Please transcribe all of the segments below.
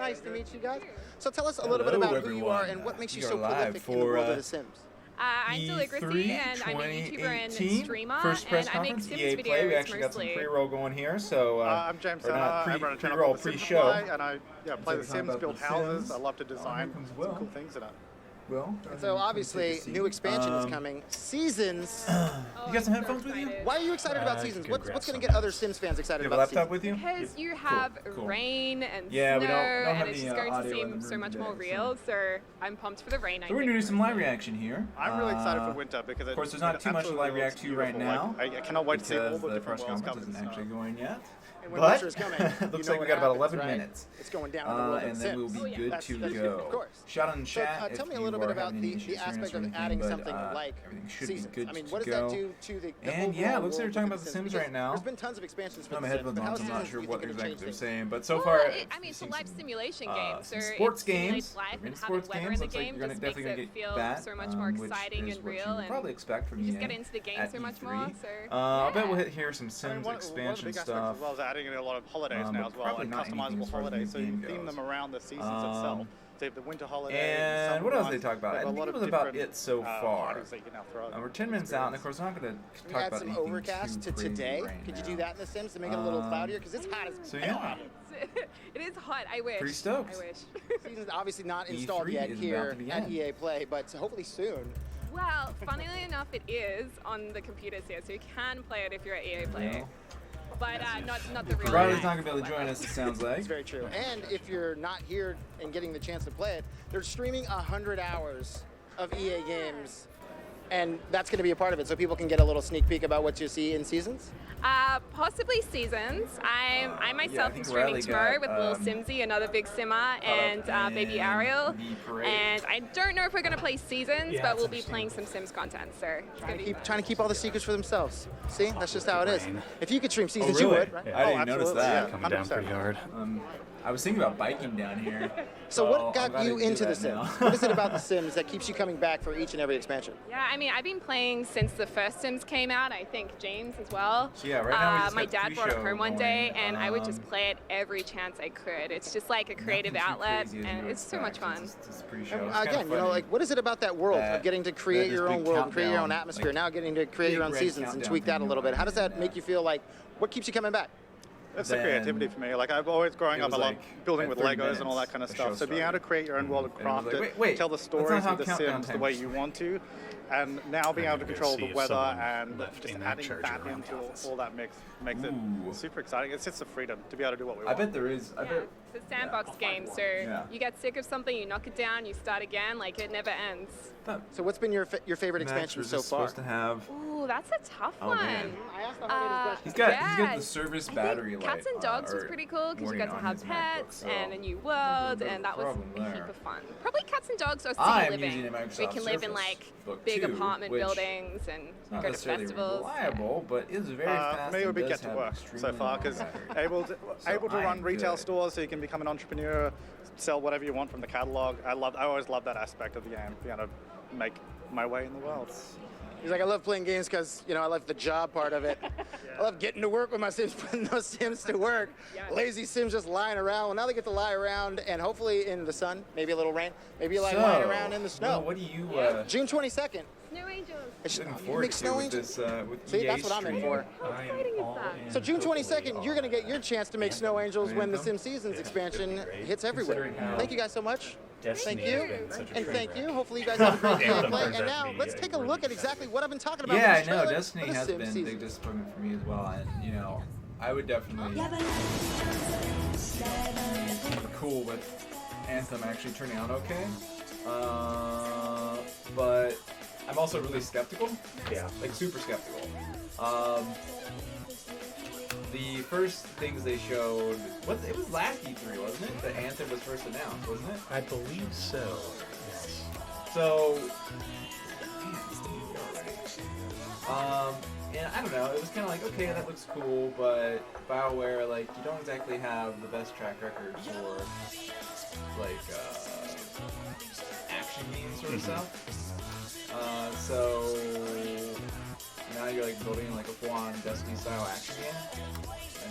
Nice to meet you guys. So tell us a little bit about who you are and what makes you so prolific in the world of The Sims. I'm Deligracy, and I'm a YouTuber and streamer, first press and I make conference, Sims EA videos Play. We actually got some mostly. pre-roll going here, so I'm James. I run a channel pre-roll, called The Sims pre-show. Play, and I play The Sims, build houses. I love to design some cool things in it. Will. And so obviously, new expansion is coming. Seasons. You got some headphones with you? Why are you excited about Seasons? What's going to get other Sims fans excited You have a about laptop Seasons? with you? Because you have rain and Yeah, snow, we don't have and it's any, just going to audio in the seem so room much today, more real. So I'm pumped for the rain. So we're gonna do some live reaction here. I'm really excited for winter because of course, there's not too much to live react to right now. I cannot wait to see all the the different press worlds conference coming. isn't actually going yet. And when But winter is coming, looks you know like we what got about happens, 11 right? minutes. It's going down in the world of And then we'll Sims. be good That's to good, go. of course. Shout in So chat. tell me if a little you bit are about having the any issues aspect of experiencing adding anything, something but, like everything should Seasons. be good I mean, to what does go. that do to the And yeah, it looks like they're talking about The The Sims Sims right now. There's been tons of expansions for I The have my Sims, headphones but how on, so I'm Seasons not do sure you what think are going exactly to they're change saying, but so Well, far, I mean, it's a life simulation game, so some sports it simulates games. life and Sports having weather games in the looks like game you're just definitely makes gonna it get feel that, so much more which exciting is and what real, you would probably and expect from you just EA get into the game at so much E3. more. So I bet yeah. we'll hit here some I mean, Sims one of the expansion big aspects stuff. as well is adding in a lot of holidays but now as well, probably and not anything customizable as far as holidays, so you mid-game theme goes. them around the seasons itself. So you have the winter holiday. And what else did they talk about? I think it was about it so far. Parties that you can now throw. We're 10 minutes out, and of course, I'm not going to We talk add about some anything overcast too to crazy today. right Could you now. do that in The Sims to make it a little cloudier? Because it's hot as So hell. yeah, It is hot. I wish. pretty stoked. I wish. Seasons obviously not installed E3 yet is here about to be at in. EA Play, but hopefully soon. Well, funnily enough, it is on the computers here, so you can play it if you're at EA Play. Yeah. But not the real. Riley's life not going to be able to join level. us, it sounds like. It's very true. And if you're not here and getting the chance to play it, they're streaming 100 hours of EA games, and that's going to be a part of it, so people can get a little sneak peek about what you see in Seasons. Possibly Seasons. I myself think am streaming Riley tomorrow got, with Lil Simsy, another big simmer, and up baby in Ariel. the parade. And I don't know if we're going to play Seasons, Yeah, but we'll that's be playing some Sims content, so it's going to be fun. Trying to keep all the secrets for themselves. See, that's just how it is. If you could stream Seasons, really? you would, right? Yeah. I didn't notice absolutely, that. yeah. Coming down 100%. pretty hard. I was thinking about biking down here. So I'm what glad got I you didn't do into The that Sims? now. What is it about The Sims that keeps you coming back for each and every expansion? Yeah, I mean, I've been playing since the first Sims came out. I think James as well. So yeah, right now we just my got the dad brought it pre-show home one day, going. and I would just play it every chance I could. It's just like a creative Nothing too outlet, crazy as and you it's so much expect. fun. It's a pre-show. It's Again, kinda you know, funny. like what is it about that world that- of getting to create that your this own big world, create your own countdown, atmosphere, like, now getting to create big your own red seasons and countdown tweak that a thing little bit. going How does that on, make you feel like? What keeps you coming back? It's the Then creativity for me. Like I've always growing it up, I was love like building at with 30 Legos and all minutes, that kind of the stuff. show So being able to started. create your own world and And it was craft like, it, wait, tell the that's stories not how of the countdown Sims the time way works. you want to, and now being able to I'm gonna control see the if weather someone and left just in that adding charger that around into Dallas. all that makes Ooh. it super exciting. It's just the freedom to be able to do what we I want. bet there is. I Yeah, bet. it's a sandbox game, so Yeah. you get sick of something, you knock it down, you start again, like it never ends. So what's been your favorite Max expansion was so just far? supposed to have. Ooh, that's a tough Oh, one. man. I asked the hard He's got Yeah, the service I battery think light. Cats and Dogs was or pretty cool because you warning got to on have his MacBook, pets so and a new there's world, bit of and a that was problem a heap there. of fun. Probably Cats and Dogs or city I'm living. using a We Microsoft can live in Surface like Book big 2, apartment which buildings and not go to necessarily festivals. reliable, but is very fast. For me, it would and be does get to have work so extremely far long because battery. able to I run am retail good. stores, so you can become an entrepreneur, sell whatever you want from the catalog. I always love that aspect of the game, being able to make my way in the world. He's like, I love playing games because, you know, I love the job part of it. I love getting to work with my Sims, putting those Sims to work. Yes. Lazy Sims just lying around. Well, now they get to lie around and hopefully in the sun, maybe a little rain, maybe like lying around in the snow. Well, what do you? June 22nd. Snow Angels. It's Looking you forward make to snow with angels. this with See, EA that's what I'm in stream. for. How exciting is that? So June 22nd, you're going to get your chance to make snow angels when the Sim Seasons expansion hits everywhere. Considering how Thank you guys so much. Destiny Thank has you. been such a And train thank wreck. you. Hopefully you guys have a great day of Anthem play. turns And out to now be let's a take a really look at good exactly what I've been talking about. Yeah, in I this know. trailer Destiny for the has Sim been a season. big disappointment for me as well, and you know, I would definitely be cool with Anthem actually turning out okay. But I'm also really skeptical. Yeah. Like super skeptical. The first things they showed, it was last E3, wasn't it? That Anthem was first announced, wasn't it? I believe so. Yes. So, man, it's the movie already. And I don't know, it was kind of like, okay, that looks cool, but BioWare, like, you don't exactly have the best track record for, like, action game sort of stuff. So now you're like building like a full-on Destiny-style action game, and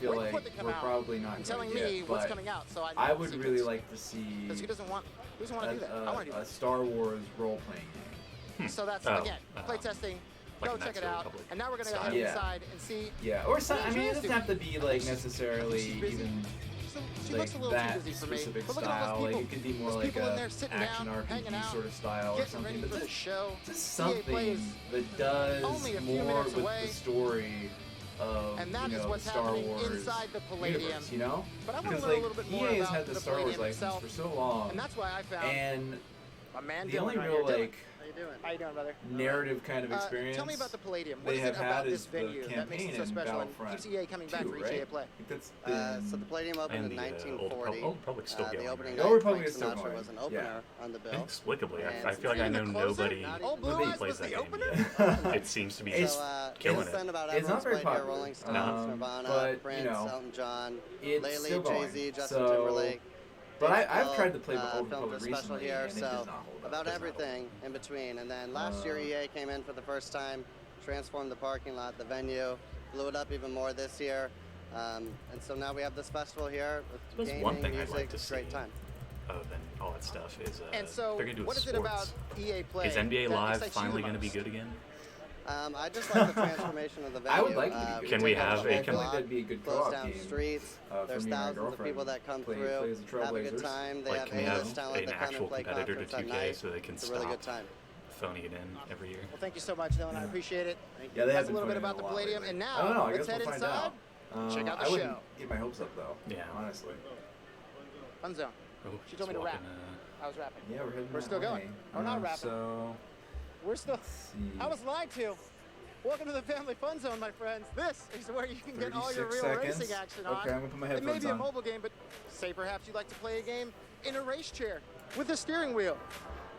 feel Wait like for it to come we're out probably not and going telling to me get. what's But coming out, so I know I the would secrets. really like to see Because who doesn't want to do that? I want to do a that. Star Wars role-playing game. So that's Oh, again playtesting. like Go a check Knights it of the out. Republic And now we're gonna go style. ahead Yeah. inside and see. Yeah, or some, I mean, it Andrea's doesn't doing. have to be like necessarily She's busy. even She like looks a little that too busy for me. specific But look at all style. those Like people. it could be more Those like people in a there sitting action down, hanging RPG out, sort of style or getting something. ready But for the just show. just EA Play something is that does only a few more minutes with away. the story of And that you is know, what's the Star happening Wars inside the Palladium. universe, you know? But I want to Because learn a like little bit more EA has about had the the Star Wars Palladium license itself. for so long, And that's why I found and a man the only Dylan right real here. Dylan, like how you doing? How you doing, brother? narrative kind of experience Tell me about the Palladium. What they is have it about had this is the venue that makes campaign it so in special and Battlefront keeps EA coming back 2, for each right? EA play? I think that's been... So the Palladium opened And in the, 1940. Old Republic's still The going, opening right? night, Old Republic Frank is still Sinatra going, was an opener on the bill. Inexplicably, And I feel like I know Isn't it closer? nobody Old Blue who Eyes plays was that the game opener? yet. It seems to be It's- killing It's been it. about It's not everyone's very played here. popular. Rolling Stones, Nirvana, but, Prince, you know, Elton John, it's lately still going. Jay-Z, Justin So- Timberlake. But Dave I've Chappelle, tried to play Old filmed Republic a special recently, here, and it so does not hold up. about Does not hold everything in between. And then last year EA came in for the first time, transformed the parking lot, the venue, blew it up even more this year. And so now we have this festival here with Suppose gaming, one thing I'd music, like to see, great time. other than all that stuff, is And so, they're gonna do what is sports. it about EA Play? Is NBA that Live excites you finally the going to be most? good again? I just like the transformation of the venue. I would like it to be good. Can we take have over a- the I feel like block, that'd be a good close co-op down game. streets. For There's me and my thousands of girlfriend people that come play through, as the have a good Trailblazers. time. They Like, have can we have A-list talent an that come actual and play competitor to concerts at 2K night. so they can It's a really good stop time. phoning it in every year? Well, thank you so much, Dylan. I appreciate it. Yeah, they have That's a been little bit putting about in the a lot Palladium. lately. And now, I don't know. I let's guess head we'll find inside. out. Check out the I wouldn't show. get my hopes up though. Yeah. Honestly. Fun zone. Oh, She told me to just rap. walking, I was rapping. Yeah, we're heading We're that still going. way. We're not rapping. So We're still. let's see. I was lied to. Welcome to the Family Fun Zone, my friends. This is where you can get all your 36 real seconds. racing action on. Okay, I'm gonna put my It may headphones be a on. mobile game, but say perhaps you'd like to play a game in a race chair with a steering wheel.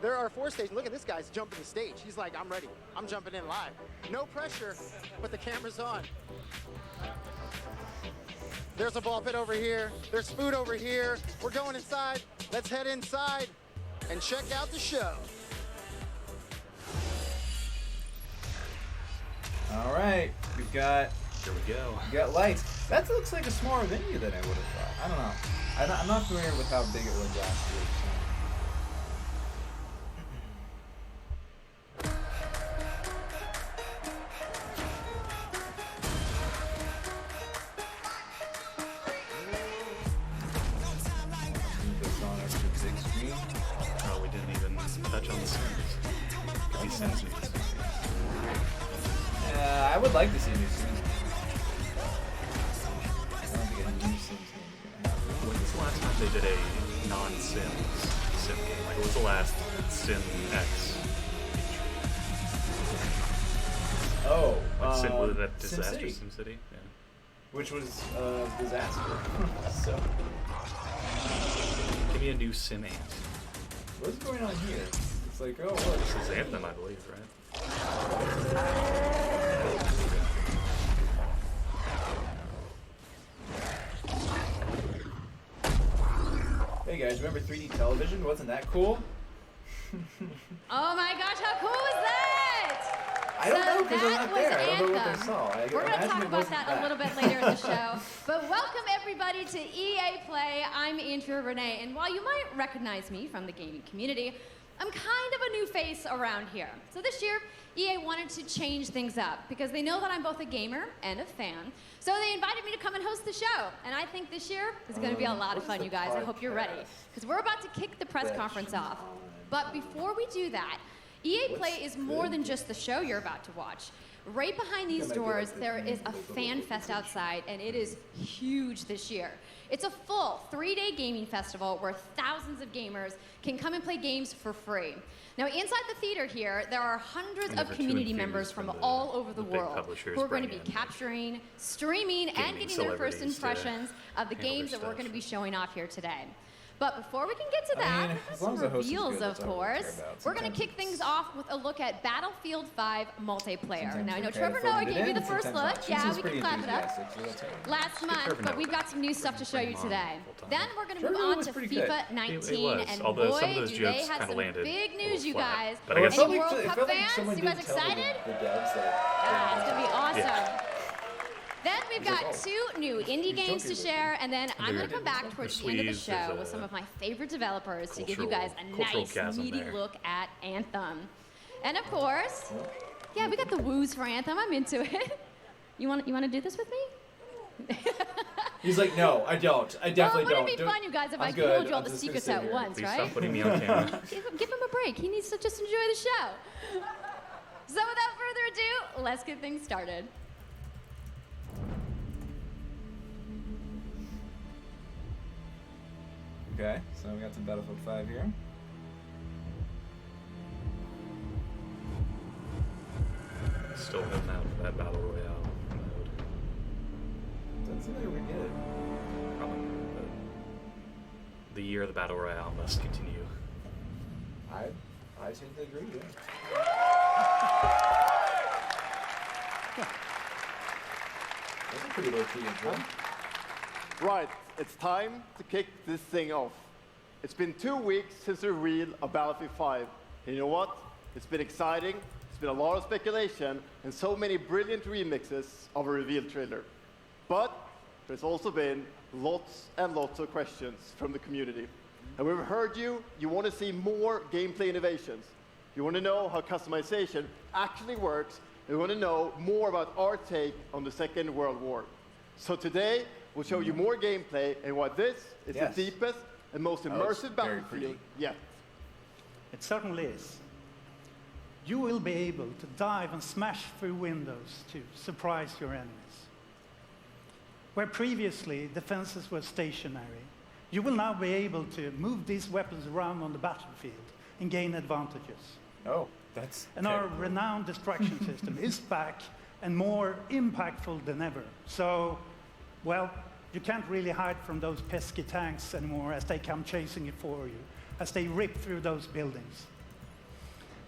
There are 4 stations. Look at this guy's jumping the stage. He's like, I'm ready. I'm jumping in live. No pressure, but the camera's on. There's a ball pit over here. There's food over here. We're going inside. Let's head inside and check out the show. All right, we've got Here we go. lights. That looks like a smaller venue than I would have thought. I don't know. I'm not familiar with how big it was last year. Oh, we didn't even touch on the Sims. Could be Sims news. I would like to see a new Sims. I don't think a new Sims game is gonna happen. When was the last time they did a non-Sims sim game? Like, what was the last Sim X? Oh, Like, was it that disaster SimCity, Sim City? Yeah. which was a disaster. So, Give me a new Sim Ant. what's going on here? It's like, oh, look. This is Anthem, I believe, right? Hey guys, remember 3D television? Wasn't that cool? Oh my gosh, how cool was that? I don't know So because I'm that not was there. I don't know what they Anthem. saw. I We're going to imagine talk it about wasn't that a little bit later in the show. But welcome everybody to EA Play. I'm Andrea Renee, and while you might recognize me from the gaming community, I'm kind of a new face around here. So this year, EA wanted to change things up because they know that I'm both a gamer and a fan. So they invited me to come and host the show. And I think this year is going to be a lot of what is fun, the you guys. I hope you're ready. podcast Because we're about to kick the press that conference she's off. on? But before we do that, EA What's Play is more good? than just the show you're about to watch. Right behind these might be doors, like there the- is a fan fest outside, and it is huge this year. It's a full 3-day gaming festival where thousands of gamers can come and play games for free. Now, inside the theater here, there are hundreds And of never too community infused members from when the- all over the the big world publishers who are going to bring be in capturing, streaming, and gaming getting their first celebrities to impressions of the handle games their that we're stuff. going to be showing off here today. But before we can get to I that, mean, we as have long some as the host is good, reveals, of that's all I really care course. about. We're going to Sometimes kick things off with a look at Battlefield 5 multiplayer. Sometimes Now, I know okay, Trevor if Noah I gave did you it, the first sometimes look. not. Yeah, She's we pretty can clap it up. enthusiastic, so that's okay. Last month, Trevor but Noah. we've got some new stuff to show you Bring him on today. full time. Then we're going to Trevor move Noah on was to pretty good. FIFA 19, was, and although boy, some of those do jokes they have kinda some landed big a news, little you flat. guys. But I guess- Well, Any it World felt Cup like fans, someone you did guys tell excited? The devs that Yeah, it's going to be awesome. Yeah. Then we've like, got oh, 2 new indie he's games to joking. share, and then I'm going There- to come back towards the end of the sleeves, there's show a with some of my favorite developers to give you cultural- guys a cultural nice, chasm meaty there. look at Anthem. And of course, yeah, we got the woos for Anthem. I'm into it. You want to do this with me? He's like, no, I don't. I Well, definitely wouldn't don't. it be fun, you guys, if I'm I good. told you all I'm the just gonna secrets sit at here. once, Please right? stop putting me on camera. Give him a break. He needs to just enjoy the show. So without further ado, let's get things started. Okay, so we got some Battlefield 5 here. Still holding out for that Battle Royale mode. Doesn't seem like we get it. Probably not, but the year of the Battle Royale must continue. I tend to agree, yeah. That's a pretty low-key intro. Right, it's time to kick this thing off. It's been 2 weeks since the reveal of Battlefield 5. And you know what? It's been exciting, it's been a lot of speculation, and so many brilliant remixes of a reveal trailer. But there's also been lots and lots of questions from the community. And we've heard you want to see more gameplay innovations. You want to know how customization actually works, and you want to know more about our take on the Second World War. So today, we'll show you more gameplay and why this is the deepest and most immersive battlefield yet. It certainly is. You will be able to dive and smash through windows to surprise your enemies. Where previously defenses were stationary, you will now be able to move these weapons around on the battlefield and gain advantages. Oh, that's And our renowned destruction system is back and more impactful than ever. So, well, you can't really hide from those pesky tanks anymore as they come chasing it for you, as they rip through those buildings.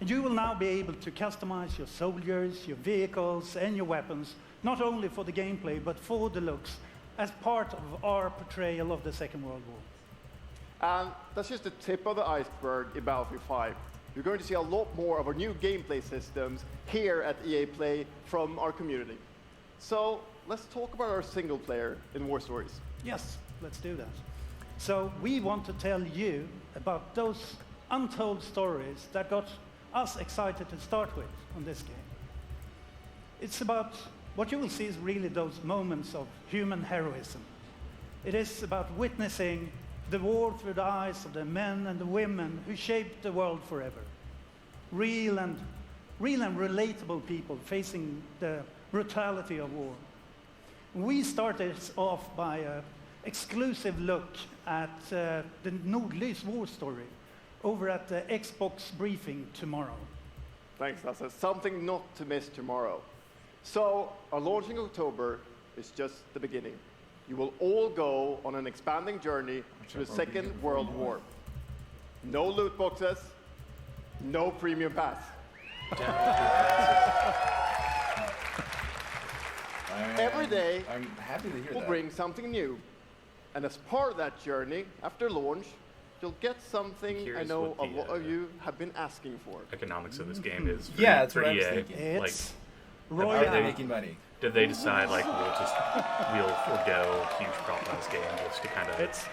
And you will now be able to customize your soldiers, your vehicles, and your weapons, not only for the gameplay, but for the looks, as part of our portrayal of the Second World War. And that's just the tip of the iceberg in Battlefield 5. You're going to see a lot more of our new gameplay systems here at EA Play from our community. So let's talk about our single player in War Stories. Yes, let's do that. So we want to tell you about those untold stories that got us excited to start with on this game. It's about, what you will see is really those moments of human heroism. It is about witnessing the war through the eyes of the men and the women who shaped the world forever. Real and relatable people facing the brutality of war. We started off by an exclusive look at the Nordlys war story over at the Xbox briefing tomorrow. Thanks, Lasse. Something not to miss tomorrow. So, our launch in October is just the beginning. You will all go on an expanding journey to the Second World War. No loot boxes, no premium pass. Every day, I'm happy to hear we'll that. bring something new. And as part of that journey, after launch, you'll get something I know a lot of you have been asking for. Economics of this game is for, Yeah, that's for what I was EA. thinking. Like, How are they making money? did they decide like we'll forego a huge profit on this game just to kind of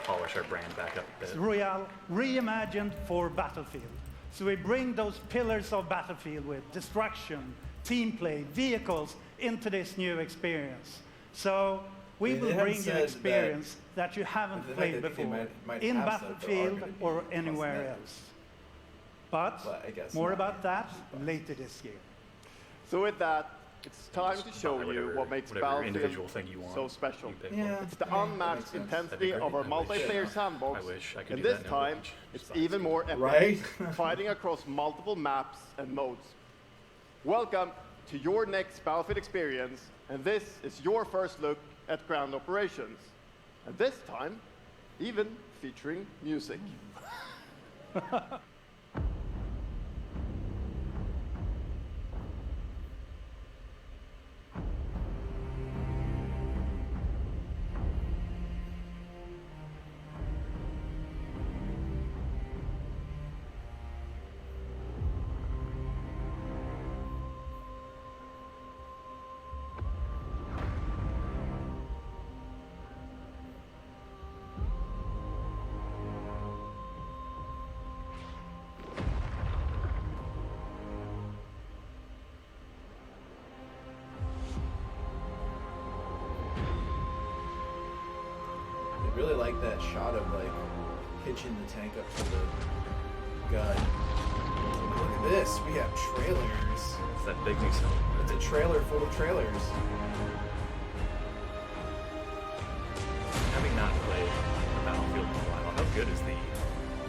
polish our brand back up a bit? It's Royale reimagined for Battlefield. So we bring those pillars of Battlefield with destruction, team play, vehicles into this new experience. So we will bring you experience that you haven't played before in Battlefield or anywhere else. But more about that later this year. So with that, it's time to show you what makes individual Battlefield thing you want, so special. you pick one. It's the unmatched intensity of our multiplayer sandbox, I wish I could and do this that in time Overwatch. it's even more epic, Right? fighting across multiple maps and modes. Welcome to your next Battlefield experience, and this is your first look at ground operations. And this time, even featuring music. I really like that shot of like hitching the tank up to the gun. Look at this, we have trailers. It's that big new cell. It's a trailer full of trailers. Having not played Battlefield in a while, good as the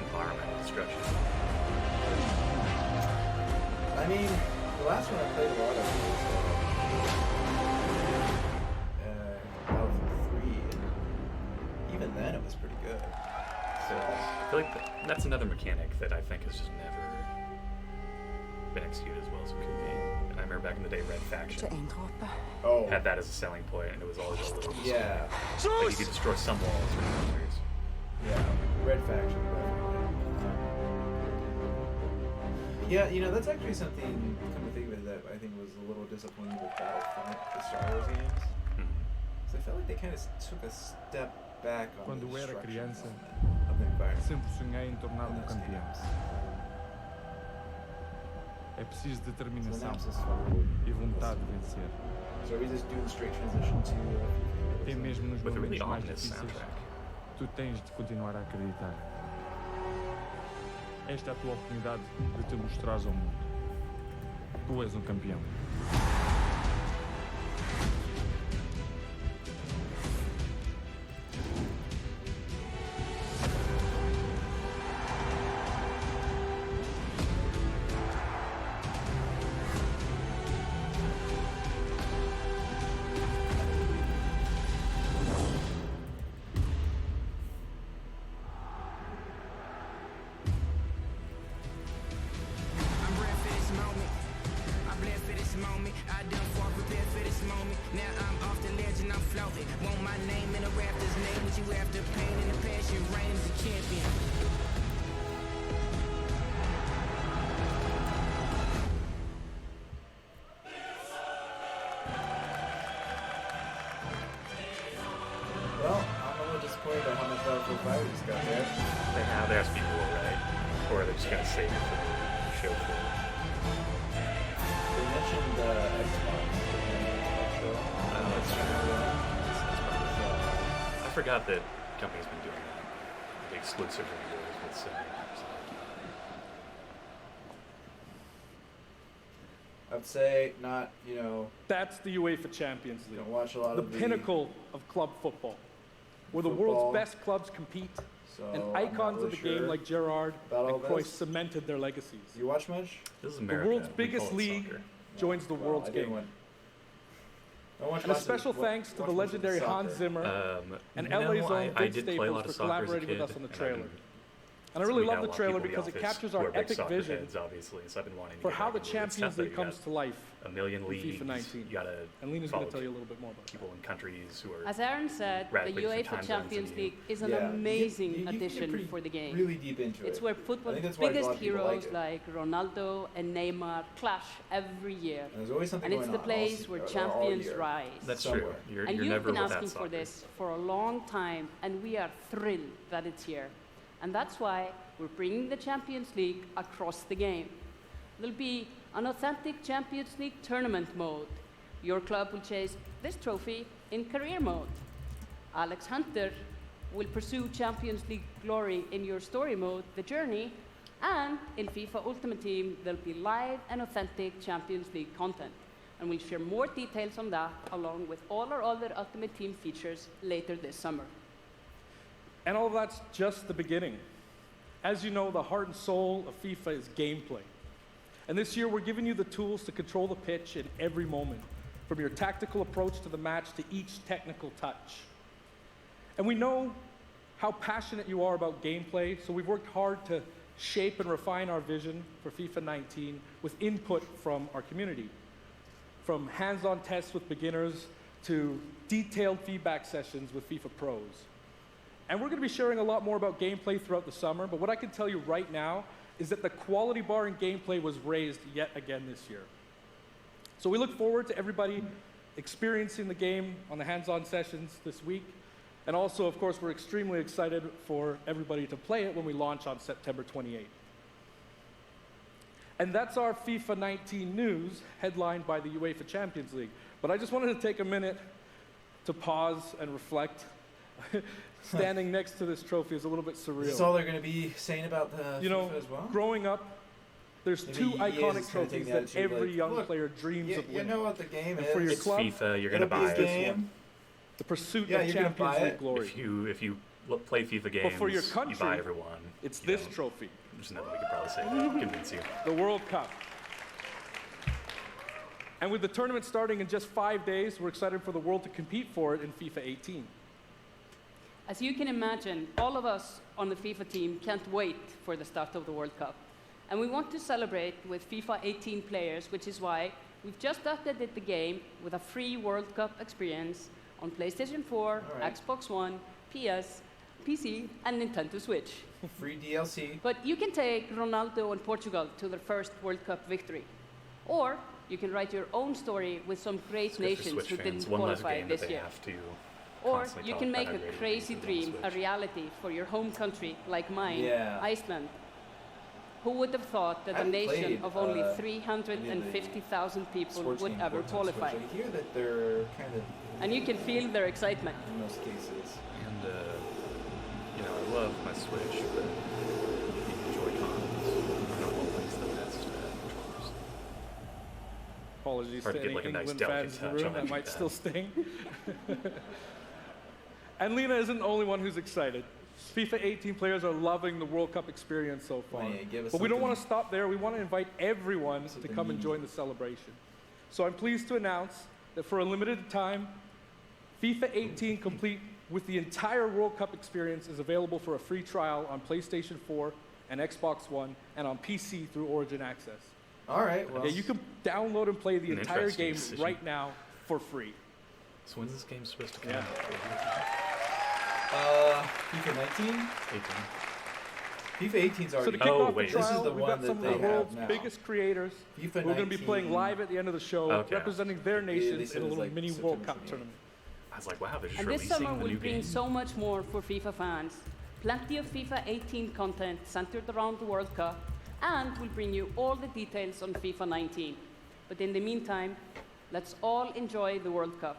environmental destruction. I mean, the last one I played a lot of was Battlefield 3, and even then it was pretty good. So I feel like that's another mechanic that I think has just never been executed as well as it could be. And I remember back in the day, Red Faction had that as a selling point, and it was always a little yeah. Like you could destroy some walls or others. Yeah, Red Faction definitely. Yeah, you know, that's actually something, come to think of it, that I think was a little disappointing with Battlefront, the Star Wars games. Because I felt like they kind of took a step back on the destruction of the environment. Sempre sonhei em tornar-me campeão. É preciso determinação e vontade de vencer. So are we just doing straight transition to Tem mesmo nos With a really momentos mais ominous difíceis, soundtrack. tu tens de continuar a acreditar. Esta é a tua oportunidade de te mostrares ao mundo. Tu és um campeão. Well, I'm a little disappointed about how much Battlefield 5 we just got there. There has to be more, right? Or they're just gonna save it for the show floor. They mentioned Xbox. That's true. I forgot that company's been doing that. The exclusive reviews with Sony. I'd say not, you know. That's the UEFA Champions League. Don't watch a lot the of the pinnacle of club football, where the football. world's best clubs compete, So and I'm not icons really of the sure game like Gerrard about all and Cruyff this. cemented their legacies. Do you watch much? This is The America. world's We biggest call it league soccer. joins the world's I didn't game. want- I watched And a lots of- special thanks to the watched most of the legendary soccer. Hans Zimmer and no, LA's own I Vince did play a lot Staples of for soccer as a collaborating with kid, us on the and trailer. And I so really we love had the a lot of trailer people in the because it office captures who our are big epic soccer vision heads, obviously, so I've been wanting to for get how back the into it. It's Champions tough that League you comes got to life a million in leagues. FIFA 19. You gotta And Lena's follow going to tell you a little bit more about people in countries who are As Aaron said, the radically different UEFA time zones Champions than you. League is an Yeah, amazing you get addition pretty- for the game. really deep into It's it. where I football's think that's why a biggest lot of people heroes like it. Ronaldo and Neymar clash every year. And there's always something And it's going the on all place se- where or all champions year. rise. That's Somewhere. true. You're And you've never been without asking for soccer. this for a long time, and we are thrilled that it's here. And that's why we're bringing the Champions League across the game. There'll be an authentic Champions League tournament mode. Your club will chase this trophy in career mode. Alex Hunter will pursue Champions League glory in your story mode, The Journey, and in FIFA Ultimate Team, there'll be live and authentic Champions League content. And we'll share more details on that, along with all our other Ultimate Team features later this summer. And all that's just the beginning. As you know, the heart and soul of FIFA is gameplay. And this year, we're giving you the tools to control the pitch in every moment, from your tactical approach to the match to each technical touch. And we know how passionate you are about gameplay, so we've worked hard to shape and refine our vision for FIFA 19 with input from our community. From hands-on tests with beginners to detailed feedback sessions with FIFA pros. And we're going to be sharing a lot more about gameplay throughout the summer, but what I can tell you right now is that the quality bar in gameplay was raised yet again this year. So we look forward to everybody experiencing the game on the hands-on sessions this week. And also, of course, we're extremely excited for everybody to play it when we launch on September 28th. And that's our FIFA 19 news, headlined by the UEFA Champions League. But I just wanted to take a minute to pause and reflect. Standing next to this trophy is a little bit surreal. Is this all they're going to be saying about the You know, FIFA as well? growing up, there's Maybe two EA is iconic gonna take trophies the that attitude every like, young look, player dreams of You winning. know what the game And is. for your It's club, FIFA, you're It'll going to be buy a it. game. the pursuit Yeah, of you're gonna Champions buy League it. glory. If you play FIFA games. But for your country, you buy everyone. It's this trophy. There's nothing we could probably say to convince you. The World Cup. And with the tournament starting in just 5 days, we're excited for the world to compete for it in FIFA 18. As you can imagine, all of us on the FIFA team can't wait for the start of the World Cup. And we want to celebrate with FIFA 18 players, which is why we've just updated the game with a free World Cup experience on PlayStation 4, Xbox One, PS, PC, and Nintendo Switch. Free DLC. But you can take Ronaldo and Portugal to their first World Cup victory. Or you can write your own story with some great nations who didn't qualify this year. Or you can make a crazy dream a reality for your home country, like mine, Iceland. Who would have thought that a nation of only 350,000 people would ever qualify? I hear that they're kind of... And you can feel their excitement. In most cases. And, you know, I love my Switch, but the Joy-Cons are not always the best controllers. Apologies Hard to to any get, like, a nice England delicate fans in the touch room, on that that might keypad. still sting. And Lena isn't the only one who's excited. FIFA 18 players are loving the World Cup experience so far. But we don't want to stop there. We want to invite everyone to come and join the celebration. So I'm pleased to announce that for a limited time, FIFA 18 complete with the entire World Cup experience is available for a free trial on PlayStation 4 and Xbox One and on PC through Origin Access. All right. Well, yeah, you can download and play the An entire interesting game decision. right now for free. So when's this game supposed to come out? FIFA 19? 18. FIFA 18's already... So to kick off the this trial, is the we've one got that some of they the have world's now. biggest creators FIFA who are going to be 19. playing live at the end of the show, Okay. representing their nations said in a it was little like mini September World Cup 28th. tournament. I was like, wow, they're just And this releasing summer the will new bring game. so much more for FIFA fans. Plenty of FIFA 18 content centered around the World Cup, and we'll bring you all the details on FIFA 19. But in the meantime, let's all enjoy the World Cup.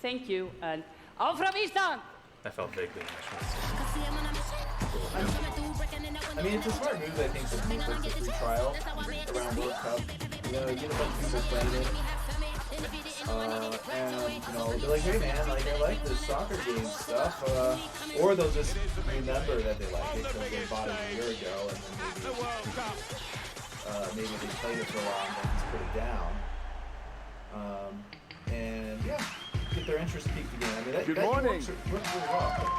Thank you, and auf Ravistan! I felt vaguely nationalistic. I mean, it's a smart move, I think, to make like a free trial around World Cup. You know, you get a bunch of people playing it. And, you know, they're like, hey man, like, I like this soccer game stuff. Or they'll just remember that they like it because they bought it a year ago and then maybe they played it for a while and then just put it down. And yeah, get their interest peaked again. I mean, Good that morning. works really well.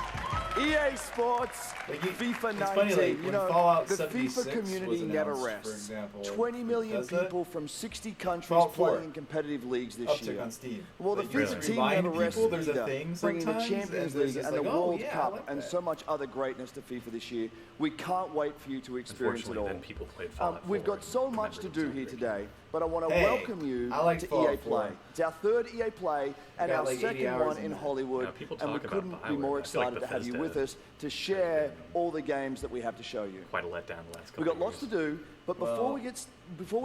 EA Sports, Like FIFA 19. it's funny, like, you when know, Fallout the 76 FIFA community was never announced, rests. for example, 20 million Bethesda, people from 60 countries Fallout 4 playing in competitive leagues this uptick year. on Steam. Well, the Like, FIFA you team remind never rests people there's a either, thing bringing the sometimes, Champions and League there's and the just like, oh, World yeah, I Cup like and that. so much other greatness to FIFA this year. We can't wait for you to experience it Unfortunately, all. then people played Fallout We've 4 got so and much to remembered do it was here today, but I want to Hey, welcome you I like to Fallout EA Play. 4. It's our third EA Play and got our like 80 second hours one in in that. Hollywood, Yeah, people and we talk about couldn't be Bioware. more I feel like excited to have you Bethesda with us to share all the games that we have to show you. Quite a letdown the last couple We've got of lots to years. do, but before Well, we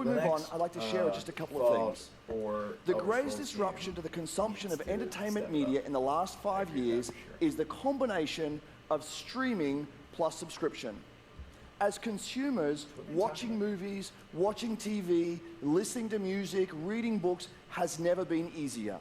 the move on, next, I'd like to share just a couple of Fallout things. 4 The Elder greatest Scrolls disruption game to the consumption of needs to entertainment step media up. in the last 5 years is the combination of streaming plus subscription. As consumers, watching movies, watching TV, listening to music, reading books has never been easier.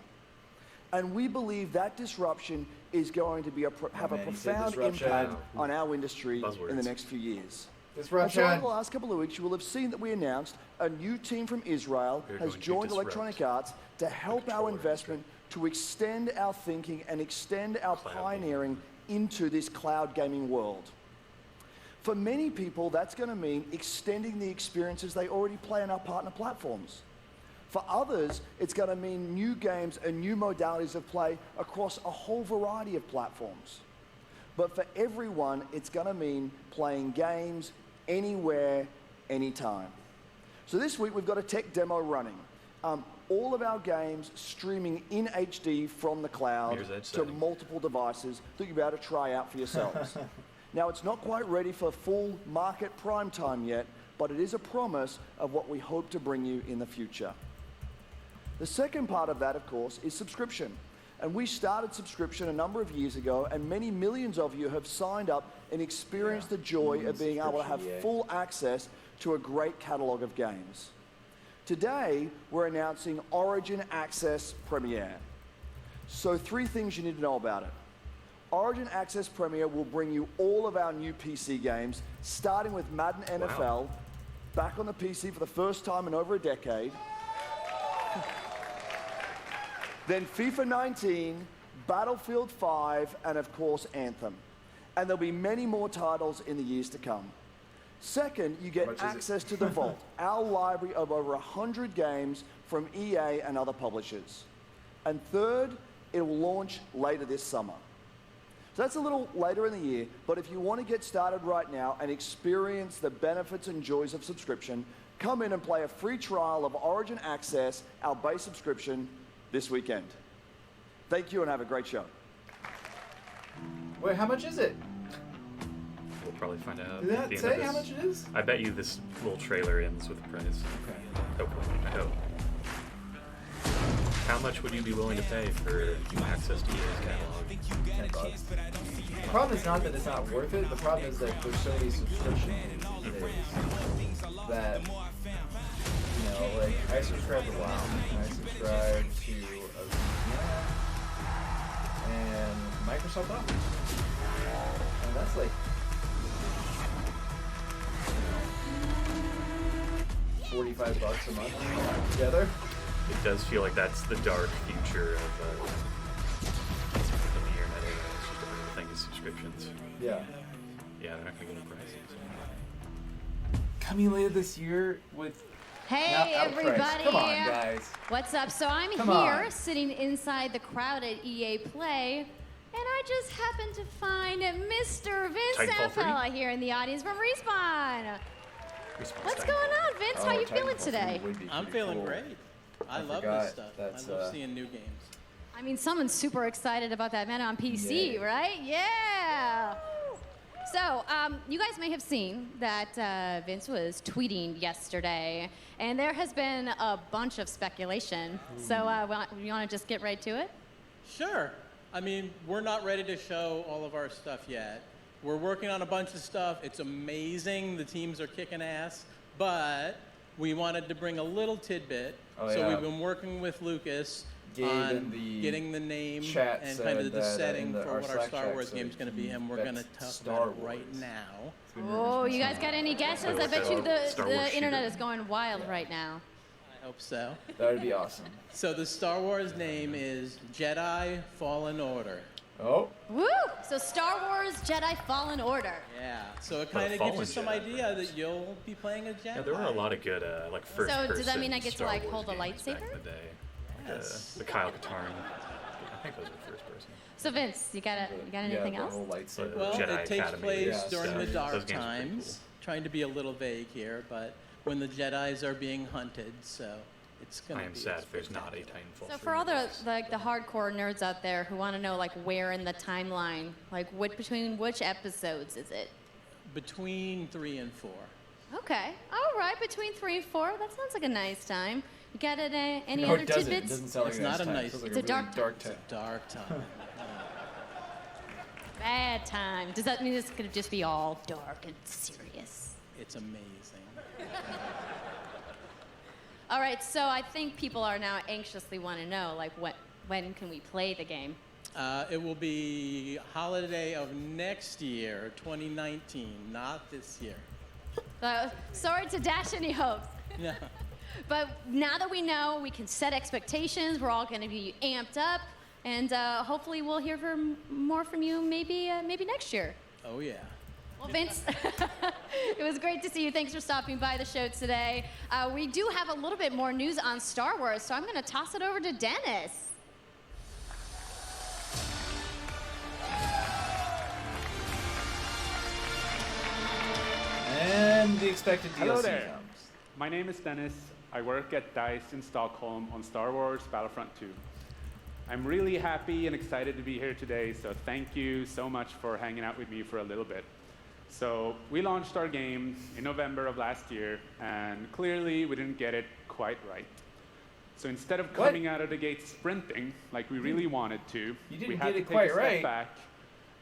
And we believe that disruption is going to be have a man, you said profound disruption. impact on our industry in the Buzzwords. next few years. Disruption. And so over the last couple of weeks, you will have seen that we announced a new team from Israel We're has going to joined disrupt Electronic Arts to help our controller investment to extend our thinking and extend our Cloud pioneering into this cloud gaming world. For many people, that's going to mean extending the experiences they already play on our partner platforms. For others, it's going to mean new games and new modalities of play across a whole variety of platforms. But for everyone, it's going to mean playing games anywhere, anytime. So this week, we've got a tech demo running. All of our games streaming in HD from the cloud Mirror's Edge to setting. multiple devices that you'll be able to try out for yourselves. Now, it's not quite ready for full market prime time yet, but it is a promise of what we hope to bring you in the future. The second part of that, of course, is subscription. And we started subscription a number of years ago, and many millions of you have signed up and experienced the joy of being able to have full access to a great catalog of games. Today, we're announcing Origin Access Premiere. So 3 things you need to know about it. Origin Access Premier will bring you all of our new PC games, starting with Madden NFL, back on the PC for the first time in over a decade. Then FIFA 19, Battlefield 5, and of course Anthem. And there'll be many more titles in the years to come. Second, you get access to the Vault, our library of over 100 games from EA and other publishers. And third, it will launch later this summer. So that's a little later in the year, but if you want to get started right now and experience the benefits and joys of subscription, come in and play a free trial of Origin Access, our base subscription, this weekend. Thank you and have a great show. Wait, how much is it? We'll probably find out. Did at that the end say of how this. much it is? I bet you this little trailer ends with the price. Okay. Hopefully. I hope. How much would you be willing to pay for access to EA's catalog? $10. The problem is not that it's not worth it. The problem is that there's so many subscription days that, you know, like I subscribe to WoW, and I subscribe to and Microsoft Office, and that's like, you know, $45 a month together. It does feel like that's the dark future of the internet era. It's just everything is subscriptions. Yeah. Yeah, they're not going to get any prices. Coming later this year with. Hey, everybody. Come on, guys. What's up? So I'm Come here on. sitting inside the crowd at EA Play, and I just happened to find Mr. Vince Titanfall 3? Zampella here in the audience from Respawn. What's going on, Vince? Oh, How you feeling today? I'm feeling great. I love forgot this stuff. that's, I love seeing new games. I mean, someone's super excited about that Madden on PC, right? Yeah. So, you guys may have seen that Vince was tweeting yesterday, and there has been a bunch of speculation. So, you want to just get right to it? Sure. I mean, we're not ready to show all of our stuff yet. We're working on a bunch of stuff. It's amazing. The teams are kicking ass. But we wanted to bring a little tidbit. So we've been working with Lucas on getting the name and kind of the setting for what our Star Wars game is going to be, and we're going to talk about it right now. Oh, you guys got any guesses? I bet you the internet is going wild right now. I hope so. That would be awesome. So the Star Wars name is Jedi Fallen Order. Oh. Woo! So Star Wars Jedi Fallen Order. Yeah. So it kind of gives you some idea that you'll be playing a Jedi. Yeah, there were a lot of good like first person. So does that mean I get to Star like Wars hold a games lightsaber? back in the day. Like, the Kyle Katarn. I think those were first person. So Vince, you got anything else? Well, Jedi it takes Academy place stuff. during the Those dark games were pretty times. Trying to be a little vague here, but when the Jedis are being hunted, so it's gonna I am be. sad if there's not a Titanfall. So for all the hardcore nerds out there who want to know like where in the timeline, like between which episodes is it? Between 3 and 4. Okay, all right, between 3 and 4. That sounds like a nice time. You got any No, other it doesn't. tidbits? It doesn't sound like It's a not nice a time. nice. It sounds like It's a really dark time. Dark time. Bad time. Does that mean it's gonna just be all dark and serious? It's amazing. All right, so I think people are now anxiously want to know, like, when can we play the game? It will be holiday of next year, 2019, not this year. Sorry to dash any hopes. Yeah. But now that we know, we can set expectations. We're all going to be amped up, and hopefully we'll hear more from you maybe next year. Oh yeah. Well, Vince, it was great to see you. Thanks for stopping by the show today. We do have a little bit more news on Star Wars, so I'm going to toss it over to Dennis. And the expected DLC Hello there. comes. My name is Dennis. I work at DICE in Stockholm on Star Wars Battlefront II. I'm really happy and excited to be here today, so thank you so much for hanging out with me for a little bit. So we launched our game in November of last year, and clearly we didn't get it quite right. So instead of coming out of the gate sprinting like we really wanted to, we had to take a step back.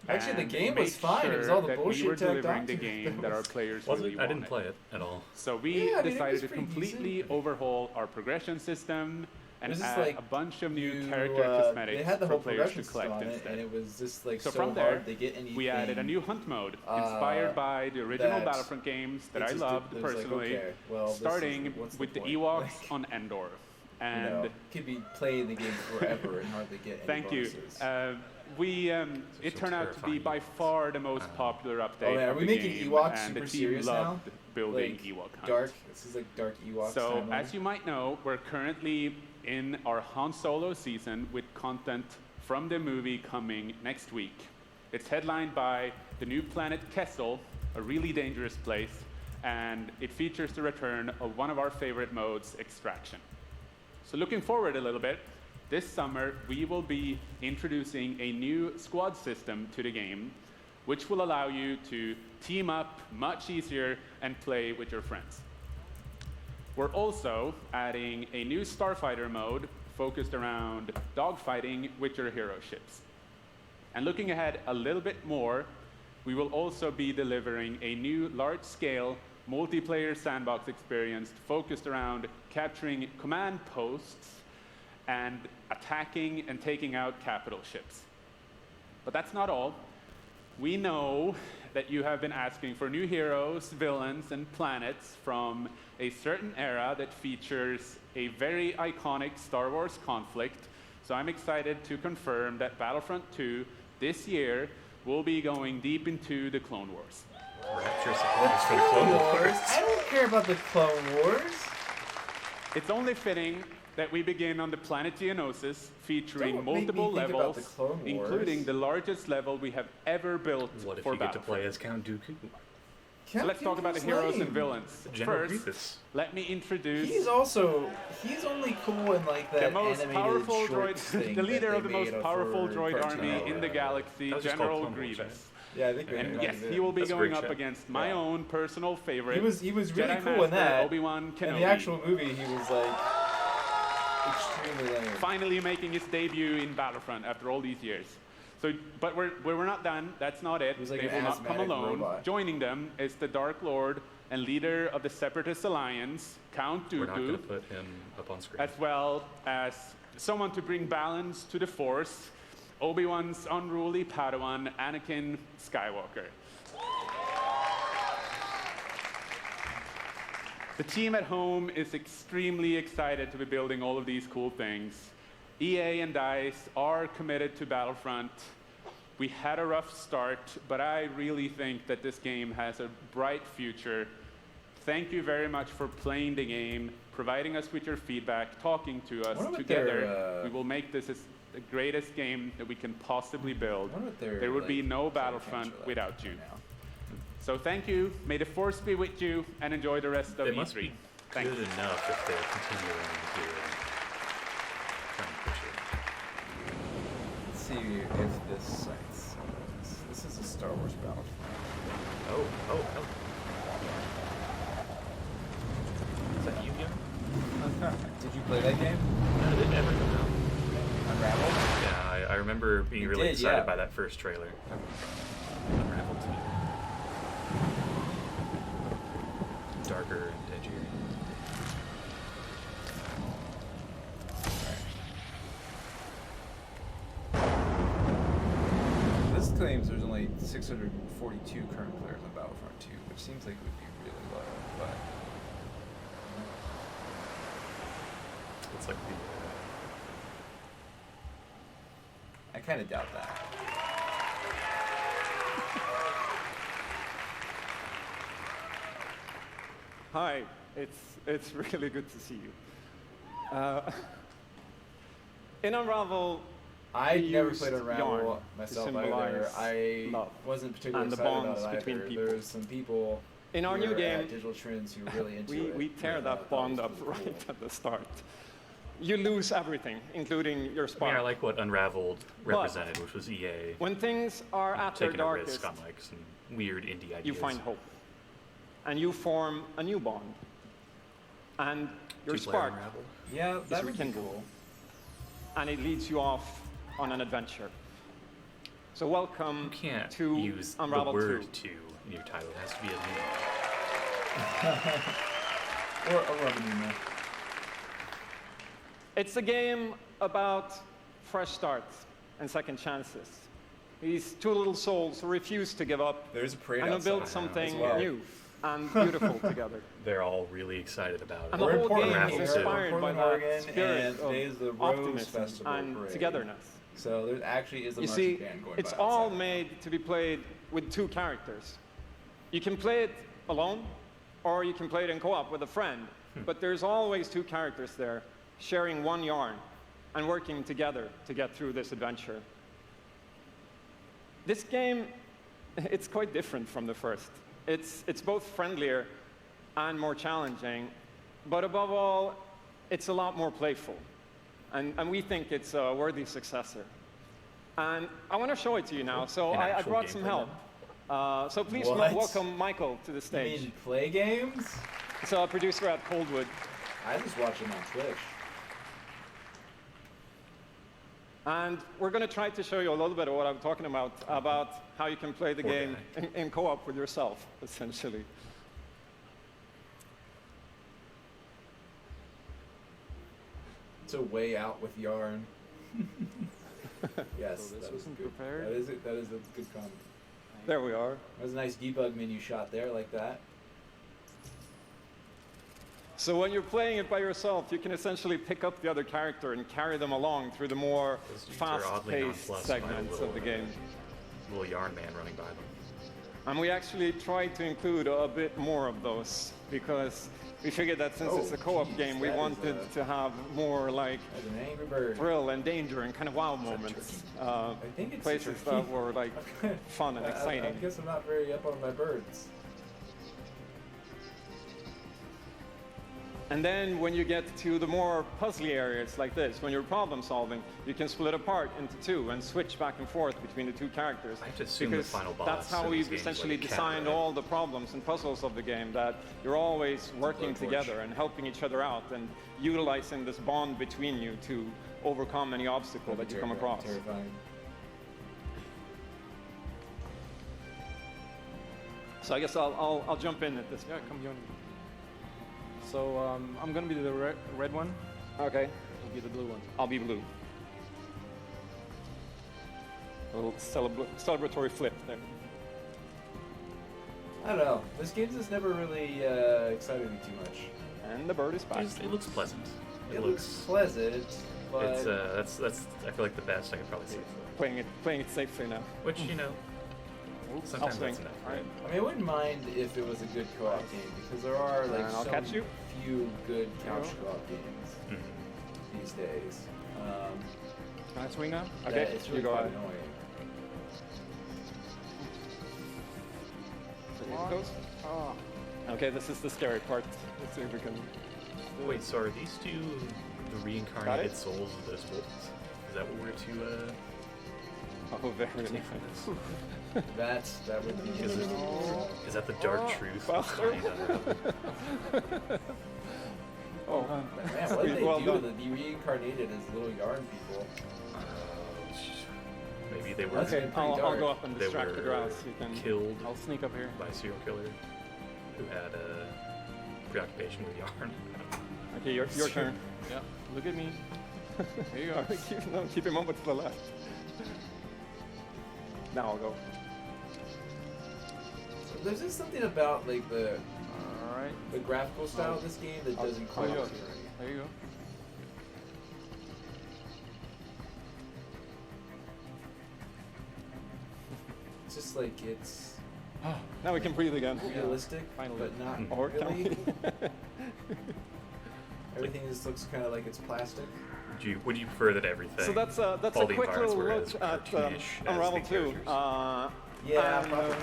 Actually, the and game was make fine. It was sure all the that bullshit we were tacked delivering onto the it. game that our players Was really it? wanted. I didn't play it at all. So we Yeah, I mean, it decided was to pretty completely overhaul our progression system, It and was just add like a bunch of new you, character they cosmetics had the for whole players to progression collect on it, instead. and it was just like So so from hard there, to get anything. we added a new hunt mode inspired by the original that Battlefront games that it I just loved it was like, personally, okay, well, this is- starting what's the with the point? Ewoks Like, on Endor. You And know, could be playing the game forever and hardly get any thank you. bonuses. It turned out to be by far the most popular update Oh man, are of we the making game, Ewoks and the super team serious now? loved building Like, Ewok Hunt. dark. This is like dark Ewoks. So, timeline. as you might know, we're currently in our Han Solo season with content from the movie coming next week. It's headlined by the new planet Kessel, a really dangerous place, and it features the return of one of our favorite modes, Extraction. So looking forward a little bit, this summer we will be introducing a new squad system to the game, which will allow you to team up much easier and play with your friends. We're also adding a new Starfighter mode focused around dogfighting with your hero ships. And looking ahead a little bit more, we will also be delivering a new large-scale multiplayer sandbox experience focused around capturing command posts and attacking and taking out capital ships. But that's not all. We know that you have been asking for new heroes, villains, and planets from a certain era that features a very iconic Star Wars conflict. So I'm excited to confirm that Battlefront II this year will be going deep into the Clone Wars. Rapture supporters for the Clone Wars. I don't care about the Clone Wars. It's only fitting that we begin on the planet Geonosis, featuring Don't make me multiple think about levels, the Clone Wars. including the largest level we have ever built What if for you get to Battlefront. play as Count Dooku? So let's talk about the heroes and villains. General First, Grievous. let me introduce He's only cool in like that the most animated powerful short droid, thing the leader that of the they most made powerful for droid Cartoon army Network. in the galaxy, That was just called General Clone Wars, Grievous. Yeah, I think And we yes, did. he will be That's a going great up show. against my own personal favorite. He was really Jedi cool in Master that. Obi-Wan Kenobi. In the actual movie, he was like extremely lame. Finally making his debut in Battlefront after all these years. So, but we're not done. That's not it. He's like They an will not come asthmatic alone. robot. Joining them is the Dark Lord and leader of the Separatist Alliance, Count We're not going to Dooku, put him up on screen. as well as someone to bring balance to the Force, Obi-Wan's unruly Padawan, Anakin Skywalker. The team at home is extremely excited to be building all of these cool things. EA and DICE are committed to Battlefront. We had a rough start, but I really think that this game has a bright future. Thank you very much for playing the game, providing us with your feedback, talking to us. Wonder what Together, their, we will make this the greatest game that we can possibly build. Wonder what their, There would be like, no sort of Battlefront potential without you. now. So thank you. May the Force be with you, and enjoy the rest of It E3. must be Thank good you. enough if they're continuing to try and push it. Let's see if this site sells. This is a Star Wars Battlefront. Oh, hell. Is that you, Young? Did you play that game? No, it never came out. Unravel? Yeah, I remember being You really did, excited yeah. by that first trailer. Unravel 2. Darker and edgier. This claims there's only 642 current players on Battlefront 2, which seems like it would be really low, but It's like the I kind of doubt that. Hi, it's really good to see you. In Unravel, I we never used played yarn Unravel to myself either. symbolize I love wasn't particularly and the excited bonds about it between either. people. There's some people In our who new are game, at Digital Trends who are really into it. we tear and, that thought it bond was up really cool. right at the start. You lose everything, including your I spark. mean, I like what Unraveled represented, which was EA When things are at their taking a darkest, risk on like some weird indie ideas. you find hope. And you form a new bond. And your Two-player spark Unravel. Yeah, is that would be rekindled. cool. And it leads you off on an adventure. So welcome You can't to use Unravel the word 2. "to" in your title. It has to be a name. Or a revenue man. It's a game about fresh starts and second chances. These two little souls who refuse to give up There's a parade and who outside build as something well. new and beautiful together. They're all really excited about it. And the whole game Unravel is Two. inspired by that spirit today's the of Rose optimism Festival and parade. togetherness. So there actually is a You marching see, band going it's by all outside. made to be played with two characters. You can play it alone, or you can play it in co-op with a friend. But there's always two characters there, sharing one yarn and working together to get through this adventure. This game, it's quite different from the first. It's both friendlier and more challenging, but above all, it's a lot more playful. And we think it's a worthy successor. And I want to show it to you now, so I brought some help. So please What? welcome Michael to the stage. You mean play games? He's a producer at Coldwood. I just watch him on Twitch. And we're going to try to show you a little bit of what I'm talking about how you can play the game in co-op with yourself, essentially. It's a way out with yarn. Yes, So this that was wasn't good. prepared. That is a good comment. There we are. That was a nice debug menu shot there, like that. So when you're playing it by yourself, you can essentially pick up the other character and carry them along through the more They're oddly fast-paced nonplussed by the segments of the game. Little yarn man running by them. And we actually tried to include a bit more of those because we figured that since it's a co-op game, we that is wanted to have more like an Angry Bird. thrill and danger and kind of wow moments. I think it's Places a turkey. that were like fun and exciting. I guess I'm not very up on my birds. And then when you get to the more puzzly areas like this, when you're problem solving, you can split apart into two and switch back and forth between the two characters. I have to assume the because final boss that's how in we've these games is essentially like a cat, designed right? all the problems and puzzles of the game, that you're always working blowtorch. together and helping each other out and utilizing this bond between you to overcome any obstacle that you come across. Terrifying. So I guess I'll jump in at this point. Yeah, come join me. So I'm gonna be the red one. Okay. You'll be the blue one. I'll be blue. A little celebratory flip there. I don't know. This game just never really excited me too much. And the bird is back. It looks pleasant. It looks pleasant, but It's that's I feel like the best I could probably say. Playing it safely now. Which sometimes swing. that's enough. All right. I mean, I wouldn't mind if it was a good co-op game because there are like And I'll so catch you. few good couch Yeah. co-op games these days. Can I swing now? that Okay, it's really you go quite ahead. annoying. So here it goes. Okay, this is the scary part. Let's see if we can. Wait, so are these two the Got reincarnated it? souls of those wolves? Is that what we're to? Oh, very take nice. from this? That would be. Is that the dark truth Faster. behind Unravel? Oh, Man, what did they well do done. to be reincarnated as little yarn people? Maybe they were. That's Okay, pretty I'll dark. go up and They distract the were grass. You can. killed I'll sneak up here. by a serial killer who had a preoccupation with yarn. Okay, your turn. Yeah. Look at me. Here you go. Keep him over to the left. Now I'll go. There's just something about like the All right. the graphical style of this game that doesn't There quite you go. feel right. There you go. It's just like it's Now we can breathe again. realistic, Finally. but not Or can really. we? Everything just looks kind of like it's plastic. Would you prefer that everything? So that's all a the quick environments little were look as at cartoonish as Unravel the 2. characters? Yeah, and, probably.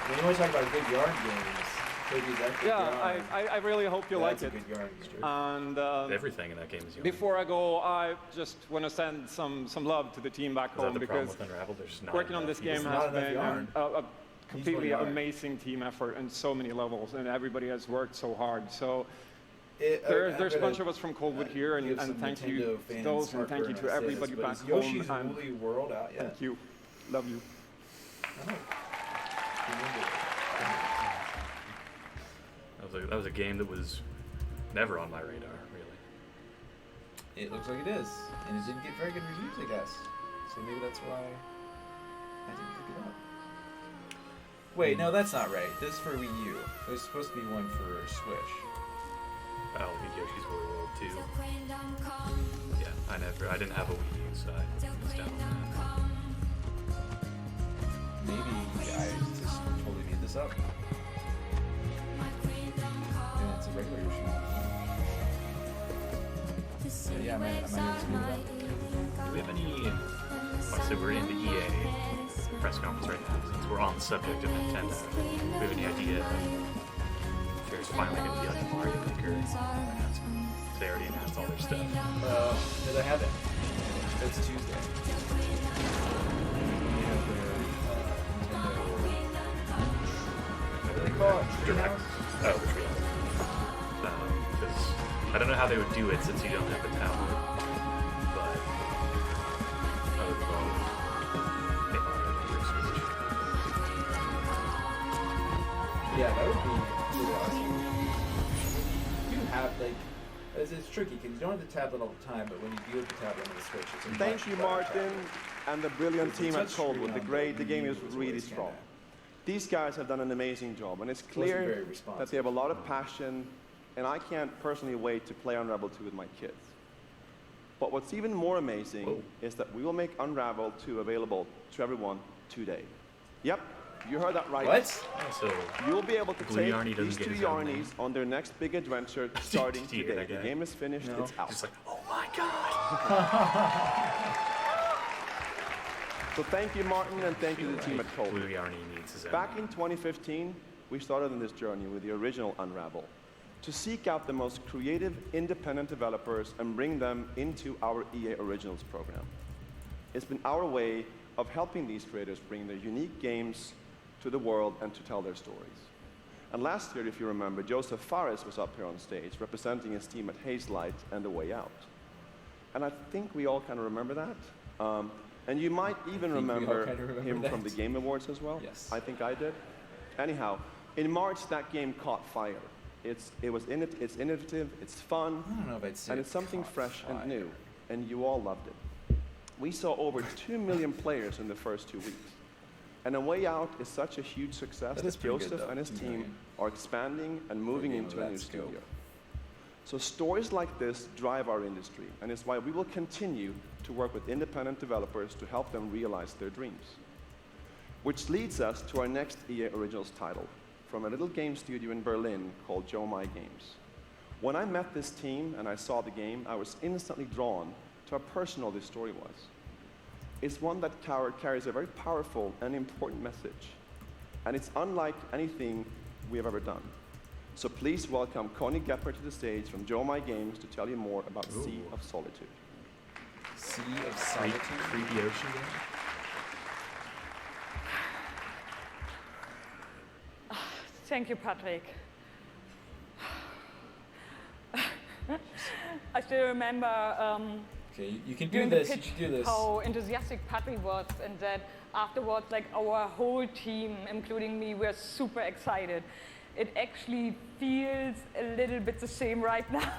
When you want to talk about good yarn games, Toby's that good yarn. I really hope you like That's it. a good yarn industry. And Everything in that game is yarn. before I go, I just want to send some love to the team back Is that home the problem because with Unravel? There's just not working on enough this game people. has not enough been yarn. a completely yarn. amazing team effort on so many levels, and everybody has worked so hard. So there's a bunch of us from Coldwood here, and thank you to those, and thank you to everybody back home. Yoshi's And Woolly World out yet? thank you. Love you. That was a game that was never on my radar, really. It looks like it is, and it didn't get very good reviews, I guess. So maybe that's why I didn't pick it up. Wait, no, that's not right. This is for Wii U. There's supposed to be one for Switch. Oh, Yoshi's Woolly World 2. Yeah, I didn't have a Wii U, so I missed out on that. Maybe I just totally made this up. Yeah, it's a regular Yoshi. So yeah, I might have to move that. Do we have any... So we're in the EA press conference right now, since we're on the subject of Nintendo. Do we have any idea if there's finally going to be like a Mario Maker announcement? They already announced all their stuff. No, they haven't. It's Tuesday. What do they call it? Direct. Oh, the Treehouse. Because I don't know how they would do it since you don't have the tablet. But I would love a Mario Maker Switch. Yeah, that would be really awesome. You have like, it's tricky because you don't have the tablet all the time, but when you do have the tablet on the Switch, it's a Thank you, Martin, and the brilliant team at Coldwood. The game is really strong. These guys have done an amazing job, and it's clear that they have a lot of passion, and I can't personally wait to play Unravel 2 with my kids. But what's even more amazing is that we will make Unravel 2 available to everyone today. Yep, you heard that right. What? So you'll be able to take Yarny these two Yarnies on their next big adventure starting today. The game is finished, it's out. Just like, oh my god! So thank you, Martin, and thank you to the team at Coldwood. needs Back in 2015, we started on this journey with the original Unravel to seek out the most creative, independent developers and bring them into our EA Originals program. It's been our way of helping these creators bring their unique games to the world and to tell their stories. And last year, if you remember, Joseph Fares was up here on stage representing his team at Hazelight and The Way Out. And I think we all kind of remember that. And you might even remember him from the Game Awards as well. Yes. I think I did. Anyhow, in March, that game caught fire. It's innovative, it's fun, I don't know if I'd say and it's something fresh and new, and you all loved it. We saw over 2 million players in the first 2 weeks. And A Way Out is such a huge success that Joseph and his team are expanding and moving into a new studio. So stories like this drive our industry, and it's why we will continue to work with independent developers to help them realize their dreams. Which leads us to our next EA Originals title, from a little game studio in Berlin called Joe My Games. When I met this team and I saw the game, I was instantly drawn to how personal this story was. It's one that carries a very powerful and important message, and it's unlike anything we have ever done. So please welcome Connie Gepper to the stage from Joe My Games to tell you more about Sea of Solitude. Sea of Solitude? Creepy ocean game? Thank you, Patrick. I still remember okay, you can do this, you should do this. How enthusiastic Patrick was, and that afterwards, like, our whole team, including me, were super excited. It actually feels a little bit the same right now.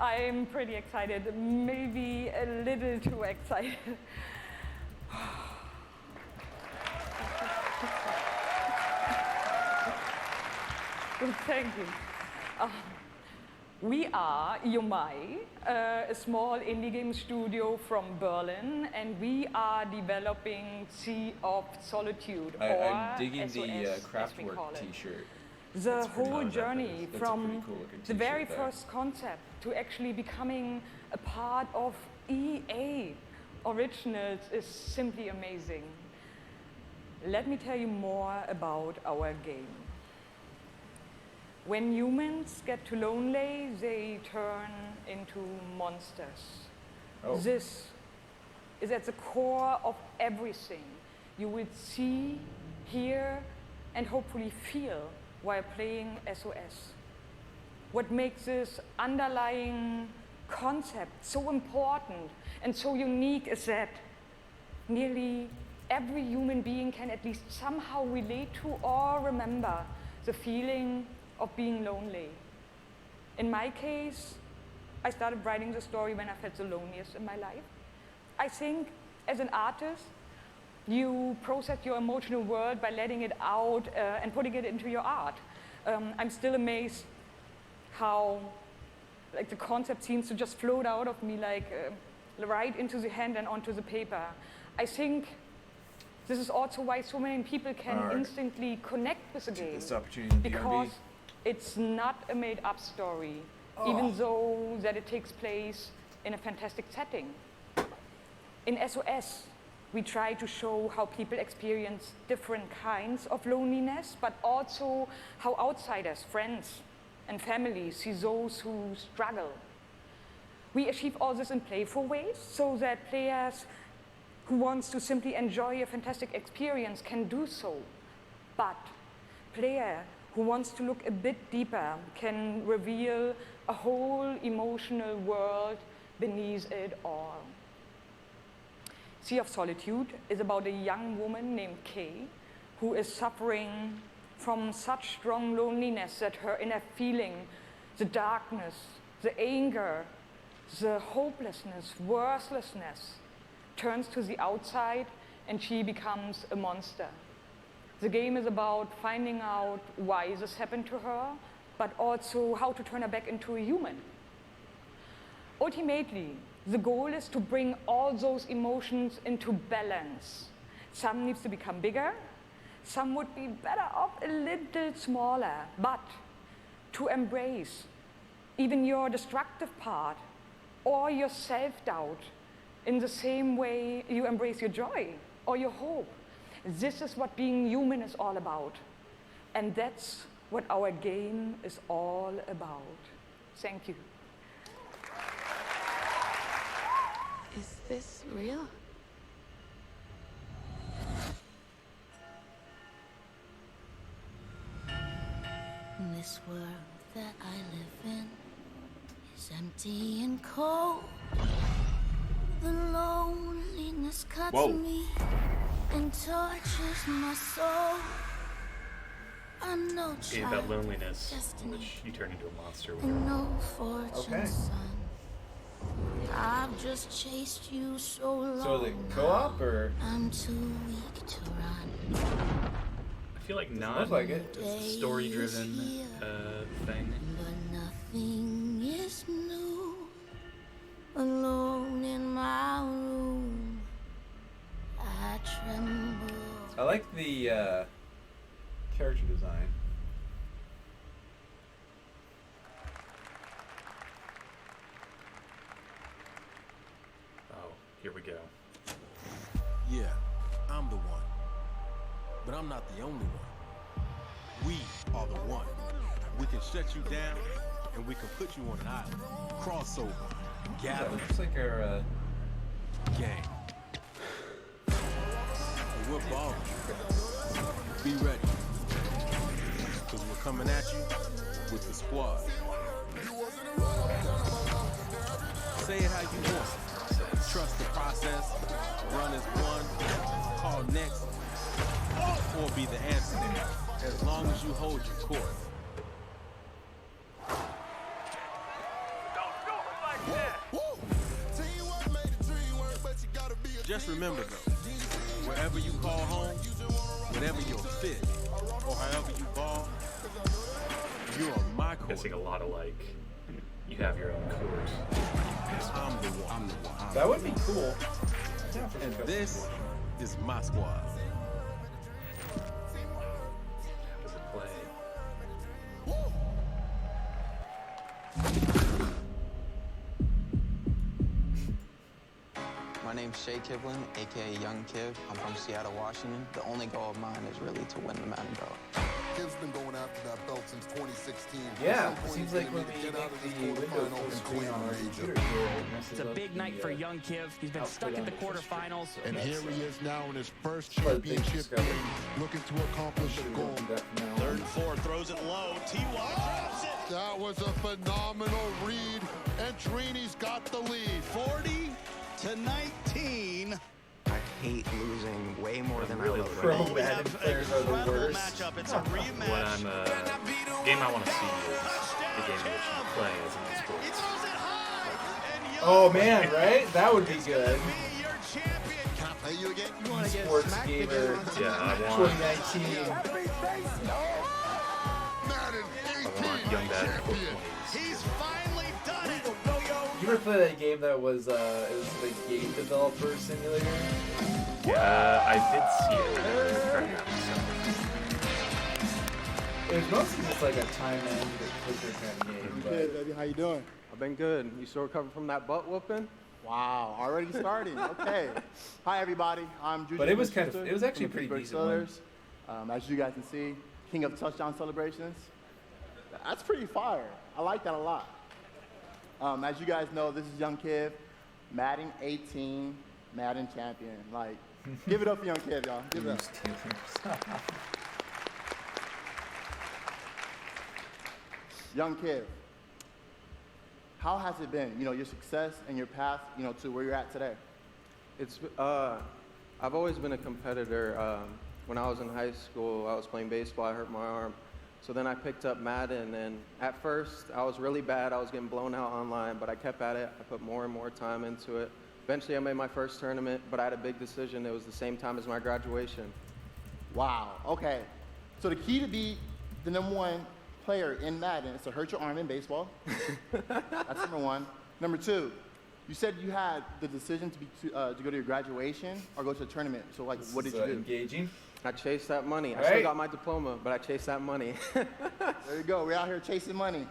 I'm pretty excited, maybe a little too excited. Thank you. We are Yomai, a small indie game studio from Berlin, and we are developing Sea of Solitude, I'm digging SOS, the Craftwork t-shirt. The whole journey from the very first concept to actually becoming a part of EA Originals is simply amazing. Let me tell you more about our game. When humans get too lonely, they turn into monsters. Oh. This is at the core of everything you will see, hear, and hopefully feel while playing SOS. What makes this underlying concept so important and so unique is that nearly every human being can at least somehow relate to or remember the feeling of being lonely. In my case, I started writing the story when I felt the loneliest in my life. I think as an artist, you process your emotional world by letting it out and putting it into your art. I'm still amazed how like the concept seems to just float out of me like right into the hand and onto the paper. I think this is also why so many people can instantly connect with the game. This opportunity in because it's not a made-up story, even though that it takes place in a fantastic setting. In SOS, we try to show how people experience different kinds of loneliness, but also how outsiders, friends, and families see those who struggle. We achieve all this in playful ways so that players who wants to simply enjoy a fantastic experience can do so. But player who wants to look a bit deeper can reveal a whole emotional world beneath it all. Sea of Solitude is about a young woman named Kay who is suffering from such strong loneliness that her inner feeling, the darkness, the anger, the hopelessness, worthlessness, turns to the outside and she becomes a monster. The game is about finding out why this happened to her, but also how to turn her back into a human. Ultimately, the goal is to bring all those emotions into balance. Some needs to become bigger, some would be better off a little smaller, but to embrace even your destructive part or your self-doubt in the same way you embrace your joy or your hope. This is what being human is all about. And that's what our game is all about. Thank you. Is this real? This world that I live in is empty and cold. The loneliness cuts me and tortures my soul. I'm no It's about loneliness, in which you turn into a monster when you're no fortune, son. I've just chased you so long. So the co-op or? I'm too weak to run. I feel like not like it. It's a story-driven thing. But nothing is new. Alone in my room, I tremble. I like the character design. Oh, here we go. Yeah, I'm the one. But I'm not the only one. We are the one. We can shut you down, and we can put you on an island. Crossover. Gather. Yeah, looks like our game. We're balling. Be ready. Because we're coming at you with the squad. Say it how you want. Trust the process. Run as one. Call next. Or be the answer. As long as you hold your course. Just remember though, wherever you call home, whatever your fit, or however you ball, you're my court. Missing a lot of like, you have your own court. I'm the one. That would be cool. And this is my squad. How does it play? My name's Shay Kivlin, aka Young Kiv. I'm from Seattle, Washington. The only goal of mine is really to win the Madden belt. Kiv's been going after that belt since 2016. Yeah, it seems like when we get out of the window full screen on our computer here, it's a big night for young Kiv. He's been stuck in the quarterfinals. And here he is now in his first championship game, looking to accomplish a goal. 3rd and 4, throws it low. T.Y. drops it. That was a phenomenal read, and Trini's got the lead. 40-19. I hate losing way more than I love Pro winning. Madden players are the worst. Matchup. It's a rematch. When I'm game I want to see is the game in which you play as an esport. Oh man, right? That would be good. Can I play you again? You want to get Sports Gamer Yeah, I want 2019. Young Dad. He's finally done it. You ever play that game that was it was the game developer simulator? Yeah, I did see it. I never tried it out myself. It was mostly just like a time-end clicker kind of game. Good, baby. How you doing? I've been good. You still recovering from that butt whooping? Wow, already starting. Okay. Hi, everybody. I'm Juju. But it was it was actually pretty decent one. As you guys can see, king of touchdown celebrations. That's pretty fire. I like that a lot. As you guys know, this is Young Kiv, Madden 18, Madden champion. Like, give it up for Young Kiv, y'all. Give it up. Young Kiv, how has it been? You know, your success and your path, you know, to where you're at today. It's I've always been a competitor. When I was in high school, I was playing baseball. I hurt my arm, so then I picked up Madden. And at first, I was really bad. I was getting blown out online, but I kept at it. I put more and more time into it. Eventually, I made my first tournament, but I had a big decision. It was the same time as my graduation. Wow. Okay. So the key to be the #1 player in Madden is to hurt your arm in baseball. That's number one. Number two, you said you had the decision to go to your graduation or go to a tournament. So like, what did you do? Engaging. I chased that money. I Right. still got my diploma, but I chased that money. There you go. We're out here chasing money.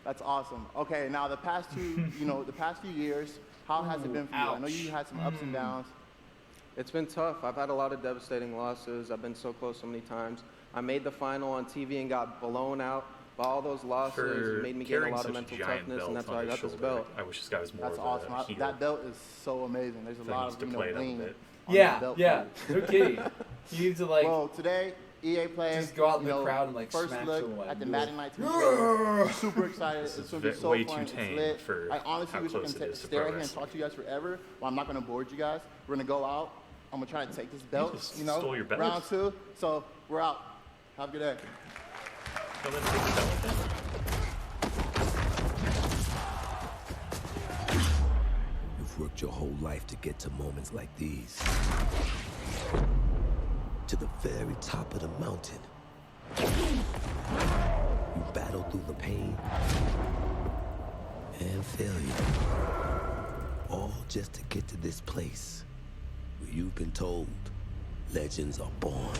That's awesome. Okay, now the past few years, how has it been for you? I know you had some ups and downs. It's been tough. I've had a lot of devastating losses. I've been so close so many times. I made the final on TV and got blown out. But all those losses made me gain a lot of mental toughness, and that's why I got this belt. I wish this guy was more That's of awesome. a heel. That belt is so amazing. There's a So he lot needs of to play it up a bling bit. on Yeah, the belt. yeah. No kidding. You need to like. Well, today EA Play. Just go out in you the know, crowd and like first smack look someone. at the Do Madden it. 19 trailer. I'm super excited. This It's is gonna be so way fun. too It's tame lit. for I honestly how wish I close could it is to stare pro here and wrestling. talk to you guys forever. Well, I'm not gonna board you guys. We're gonna go out. I'm gonna try to take this belt. just You know, stole your belt. round 2. So we're out. Have a good day. Come in and take the belt then. You've worked your whole life to get to moments like these. To the very top of the mountain. You battle through the pain and failure. All just to get to this place where you've been told legends are born.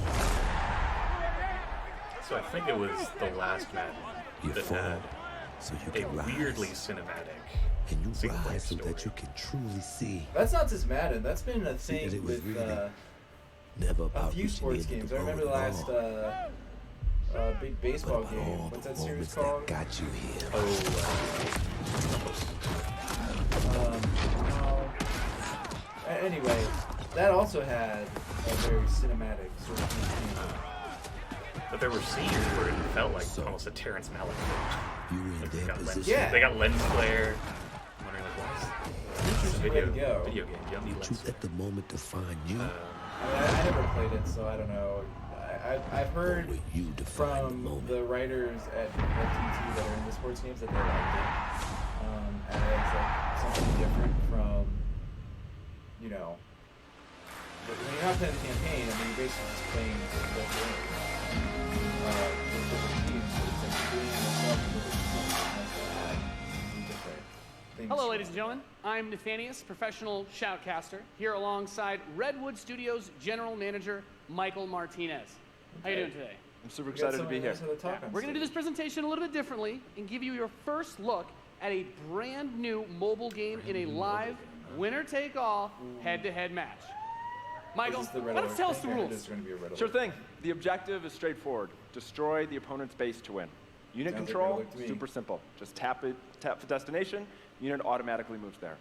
So I think it was the last Madden You that fall had so you a can rise. weirdly cinematic And you single-player rise so story. that you can truly see That's not just Madden. That's been a that thing it was with really never a about few reaching sports the end games. of the I remember the road at last all. big baseball game. What's that series called? Got you here. Anyway, that had a very cinematic sort of thing. But there were scenes where it felt like almost a Terrence Malick film. Like they got lens, Yeah. they got lens flare. I'm wondering like why is this a Way to go. video game? You don't need lens Truth at the moment define you. I mean, I never played it, so I don't know. I've heard from the writers at TT that are in the sports games that they liked it as like something different from, you know, but when you're not playing the campaign, I mean, you're basically just playing the game with different teams. So it's like doing yourself a little different things. Hello, ladies and gentlemen. I'm Nathanius, professional shoutcaster, here alongside Redwood Studios General Manager Michael Martinez. How you doing today? I'm super excited to be here. We're going to do this presentation a little bit differently and give you your first look at a brand new mobile game in a live winner-take-all head-to-head match. Michael, why don't you tell us the rules? Sure thing. The objective is straightforward. Destroy the opponent's base to win. Unit control, super simple. Just tap the destination, unit automatically moves there.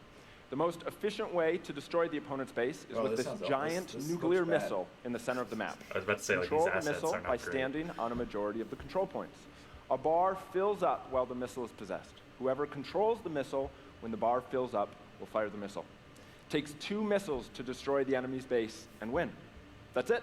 The most efficient way to destroy the opponent's base is with this giant nuclear missile in the center of the map. I was about to say, like, Control these the assets missile are not by great. standing on a majority of the control points. A bar fills up while the missile is possessed. Whoever controls the missile when the bar fills up will fire the missile. Takes 2 missiles to destroy the enemy's base and win. That's it.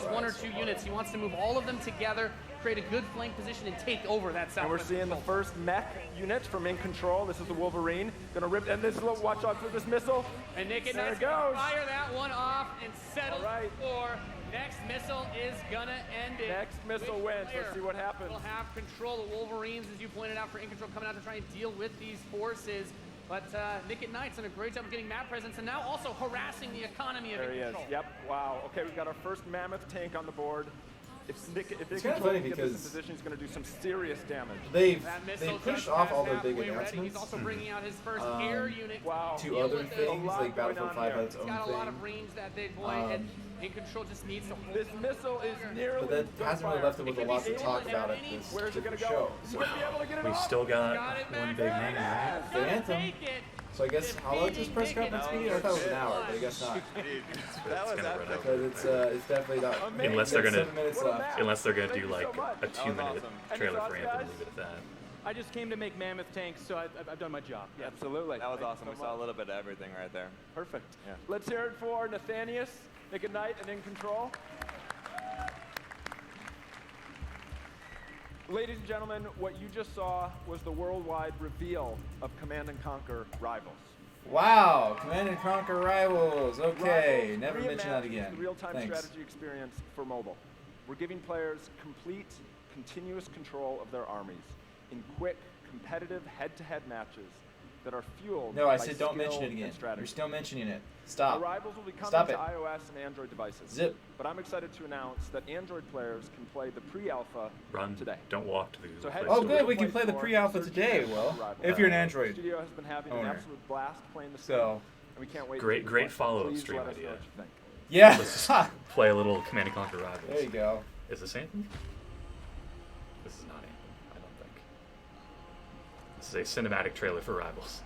just one or two units. He wants to move all of them together, create a good flank position, and take over that south. And we're seeing the first mech unit from In Control. This is the Wolverine. Gonna rip, and this is a watch out for this missile. And Naked there Knight's it goes. gonna fire that one off and settle for next missile is gonna end it. Next missile wins. Let's see what happens. We'll have control. The Wolverines, as you pointed out, for In Control coming out to try and deal with these forces. But Nick at Knight's done a great job of getting map presence and now also harassing the economy of There he is. control. Yep. Wow. Okay, we've got our first mammoth tank on the board. If It's kind of funny can get because this in position, he's going to do some serious damage. They pushed off all their big He's announcements also bringing out his first air unit. Wow. to other things, like Battlefield 5 had its He's own got a lot thing. of range, that big boy, and in control just needs to hold. This missile is nearly. But that hasn't really left them with a lot to talk about at this Where's it going to show. go? He's going to be able to get it We off. still got one big name, right? The Anthem. So I guess how long does this press conference be? I thought it was an hour, but I guess not. Because it's definitely not. Unless they're gonna, 7 minutes left. unless they're gonna do like a 2-minute trailer for Anthem and leave it at that. I just came to make mammoth tanks, so I've done my job. Yeah, absolutely. That was awesome. We saw a little bit of everything right there. Perfect. Yeah. Let's hear it for Nathanius, Nick at Night, and In Control. Ladies and gentlemen, what you just saw was the worldwide reveal of Command & Conquer Rivals. Wow, Command & Conquer Rivals. Okay, Rivals never mention that again. the real-time Thanks. strategy experience for mobile. We're giving players complete, continuous control of their armies in quick, competitive head-to-head matches that are fueled No, I by said don't mention skill it again. and strategy. You're still mentioning it. Stop. The Rivals will be coming Stop to it. iOS and Android devices. Zip. But I'm excited to announce that Android players can play the pre-alpha Run today. Don't walk to the So head Oh, to good. the We can play the Store, pre-alpha search today, for Will. Rivals. If you're an Android The studio has been having an owner. absolute blast playing the So- game, and we can't wait. Great, to great play. follow-up Please stream let us know idea. what you think. Yeah. Let's just play a little Command and Conquer Rivals. There you go. Is this Anthem? This is not Anthem, I don't think. This is a cinematic trailer for Rivals.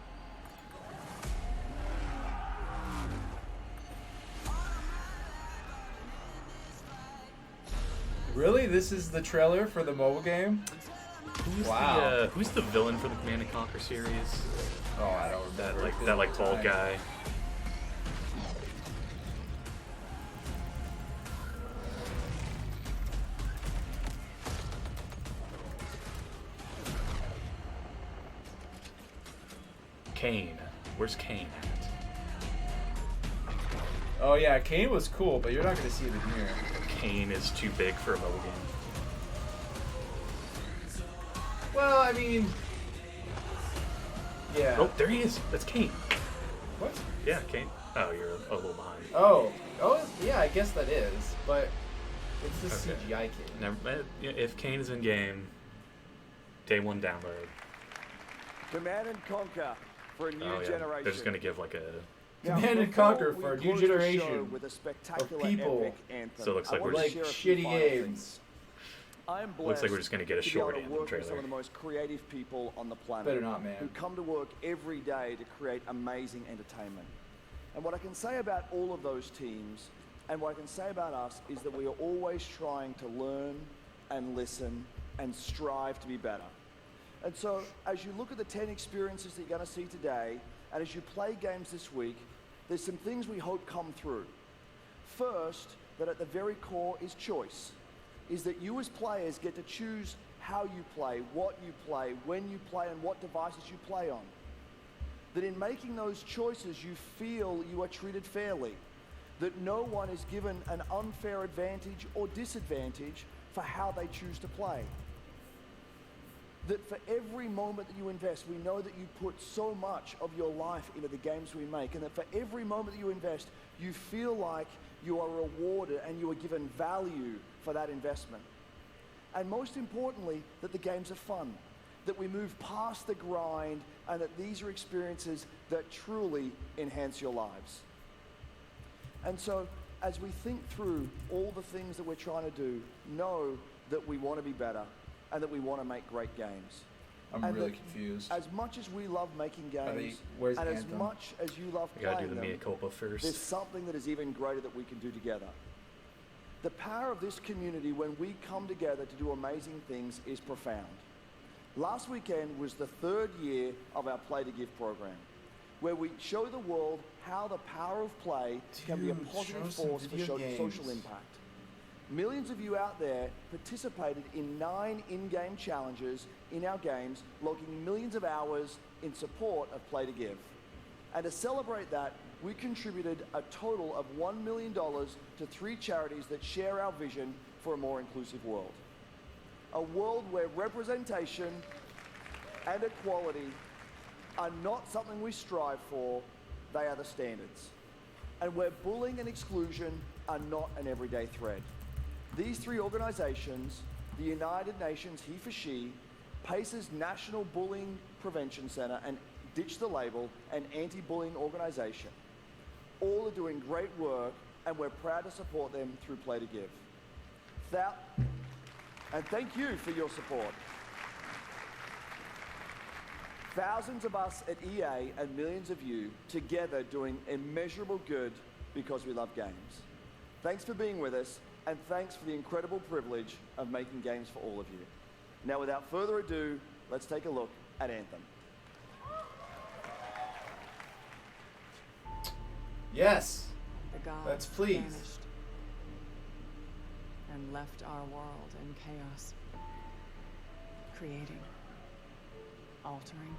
Really? This is the trailer for the mobile game? Wow. Who's the villain for the Command and Conquer series? Oh, I don't remember. That bald guy. Kane. Where's Kane at? Oh yeah, Kane was cool, but you're not going to see it in here. Kane is too big for a mobile game. Well, I mean... Yeah. Oh, there he is. That's Kane. What? Yeah, Kane. Oh, you're a little behind. Oh, yeah, I guess that is, but it's the Okay. CGI Kane. Never, if Kane is in game, day one download. Command and Conquer for a new Oh, yeah. generation. They're just gonna give like a. Command and Conquer for a new generation with a of spectacular people. epic anthem. So it looks like I we're want to just- share a few shitty final games. things. I'm blessed Looks like we're just gonna get a to be short able to Anthem work with some trailer. of the most creative people on the planet. Better not, man. Who come to work every day to create amazing entertainment. And what I can say about all of those teams, and what I can say about us, is that we are always trying to learn and listen and strive to be better. And so, as you look at the 10 experiences that you're going to see today, and as you play games this week, there's some things we hope come through. First, that at the very core is choice, is that you as players get to choose how you play, what you play, when you play, and what devices you play on. That in making those choices, you feel you are treated fairly, that no one is given an unfair advantage or disadvantage for how they choose to play. That for every moment that you invest, we know that you put so much of your life into the games we make, and that for every moment that you invest, you feel like you are rewarded and you are given value for that investment. And most importantly, that the games are fun, that we move past the grind, and that these are experiences that truly enhance your lives. And so, as we think through all the things that we're trying to do, know that we want to be better and that we want to make great games. I'm And really that confused. As much as we love making games, where's and as Anthem? much as you love We gotta do playing the mea them, culpa first. there's something that is even greater that we can do together. The power of this community when we come together to do amazing things is profound. Last weekend was the 3rd year of our Play to Give program, where we show the world how the power of play can be a Dude, positive show some force for video games. social impact. Millions of you out there participated in 9 in-game challenges in our games, logging millions of hours in support of Play to Give. And to celebrate that, we contributed a total of $1 million to 3 charities that share our vision for a more inclusive world. A world where representation and equality are not something we strive for, they are the standards. And where bullying and exclusion are not an everyday threat. These three organizations, the United Nations He for She, PACE's National Bullying Prevention Center, and Ditch the Label, an anti-bullying organization, all are doing great work, and we're proud to support them through Play to Give. And thank you for your support. Thousands of us at EA and millions of you together doing immeasurable good because we love games. Thanks for being with us, and thanks for the incredible privilege of making games for all of you. Now, without further ado, let's take a look at Anthem. Yes. The gods Let's please. vanished and left our world in chaos, creating, altering,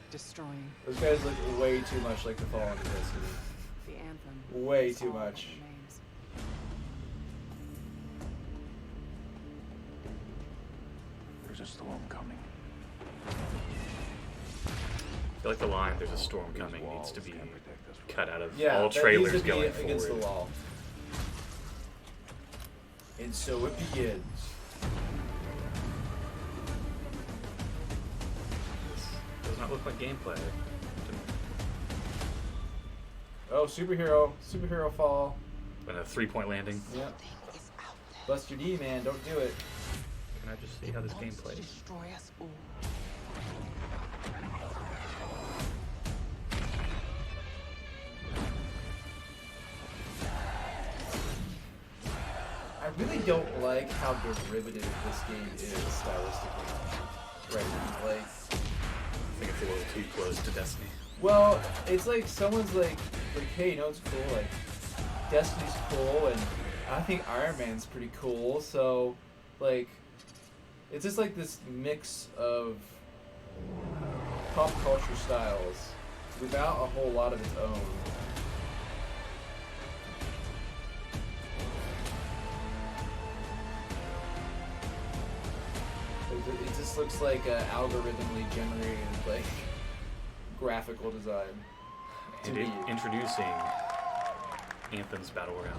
destroying. Those guys look way too much like the Fallen Destiny. The Anthem. Way too much. There's a storm coming. I feel like the line, "There's a storm coming," needs to be cut out of Yeah, all that trailers needs to be going against forward. the wall. And so it begins. This does not look like gameplay. Oh, superhero fall. And a 3-point landing. Yep. Bust your D, man. Don't do it. Can I just see how this game plays? Destroy us all. I really don't like how derivative this game is stylistically. Right now. Like, I think it's a little too close to Destiny. well, it's like someone's like, hey, you know what's cool? Like, Destiny's cool, and I think Iron Man's pretty cool. So, like, it's just like this mix of pop culture styles without a whole lot of its own. It just looks like algorithmically generated, like, graphical design. And introducing Anthem's Battle Royale.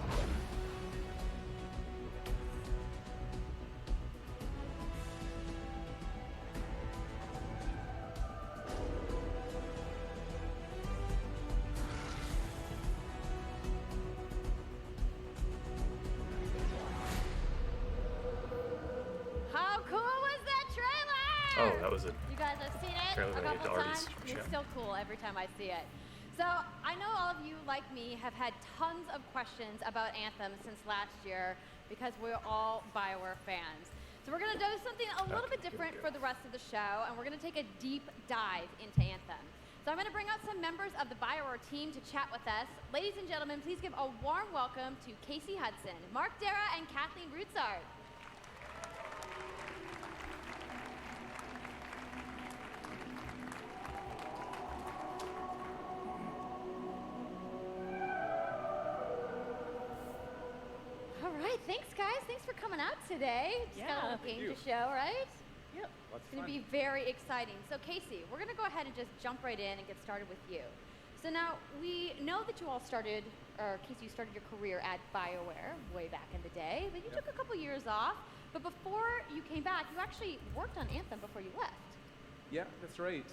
How cool was that trailer? Oh, that was a You guys have seen it trailer a that I had couple already times. shown. It's still cool every time I see it. So I know all of you, like me, have had tons of questions about Anthem since last year because we're all BioWare fans. So we're going to do something a little bit different for the rest of the show, and we're going to take a deep dive into Anthem. So I'm going to bring out some members of the BioWare team to chat with us. Ladies and gentlemen, please give a warm welcome to Casey Hudson, Mark Dara, and Kathleen Roussard. All right, thanks guys. Thanks for coming out today. Just got a little game to show, right? Yep. It's going to be very exciting. So Casey, we're going to go ahead and just jump right in and get started with you. So now we know that you all started, or Casey, you started your career at BioWare way back in the day, but you took a couple years off. But before you came back, you actually worked on Anthem before you left. Yeah, that's right.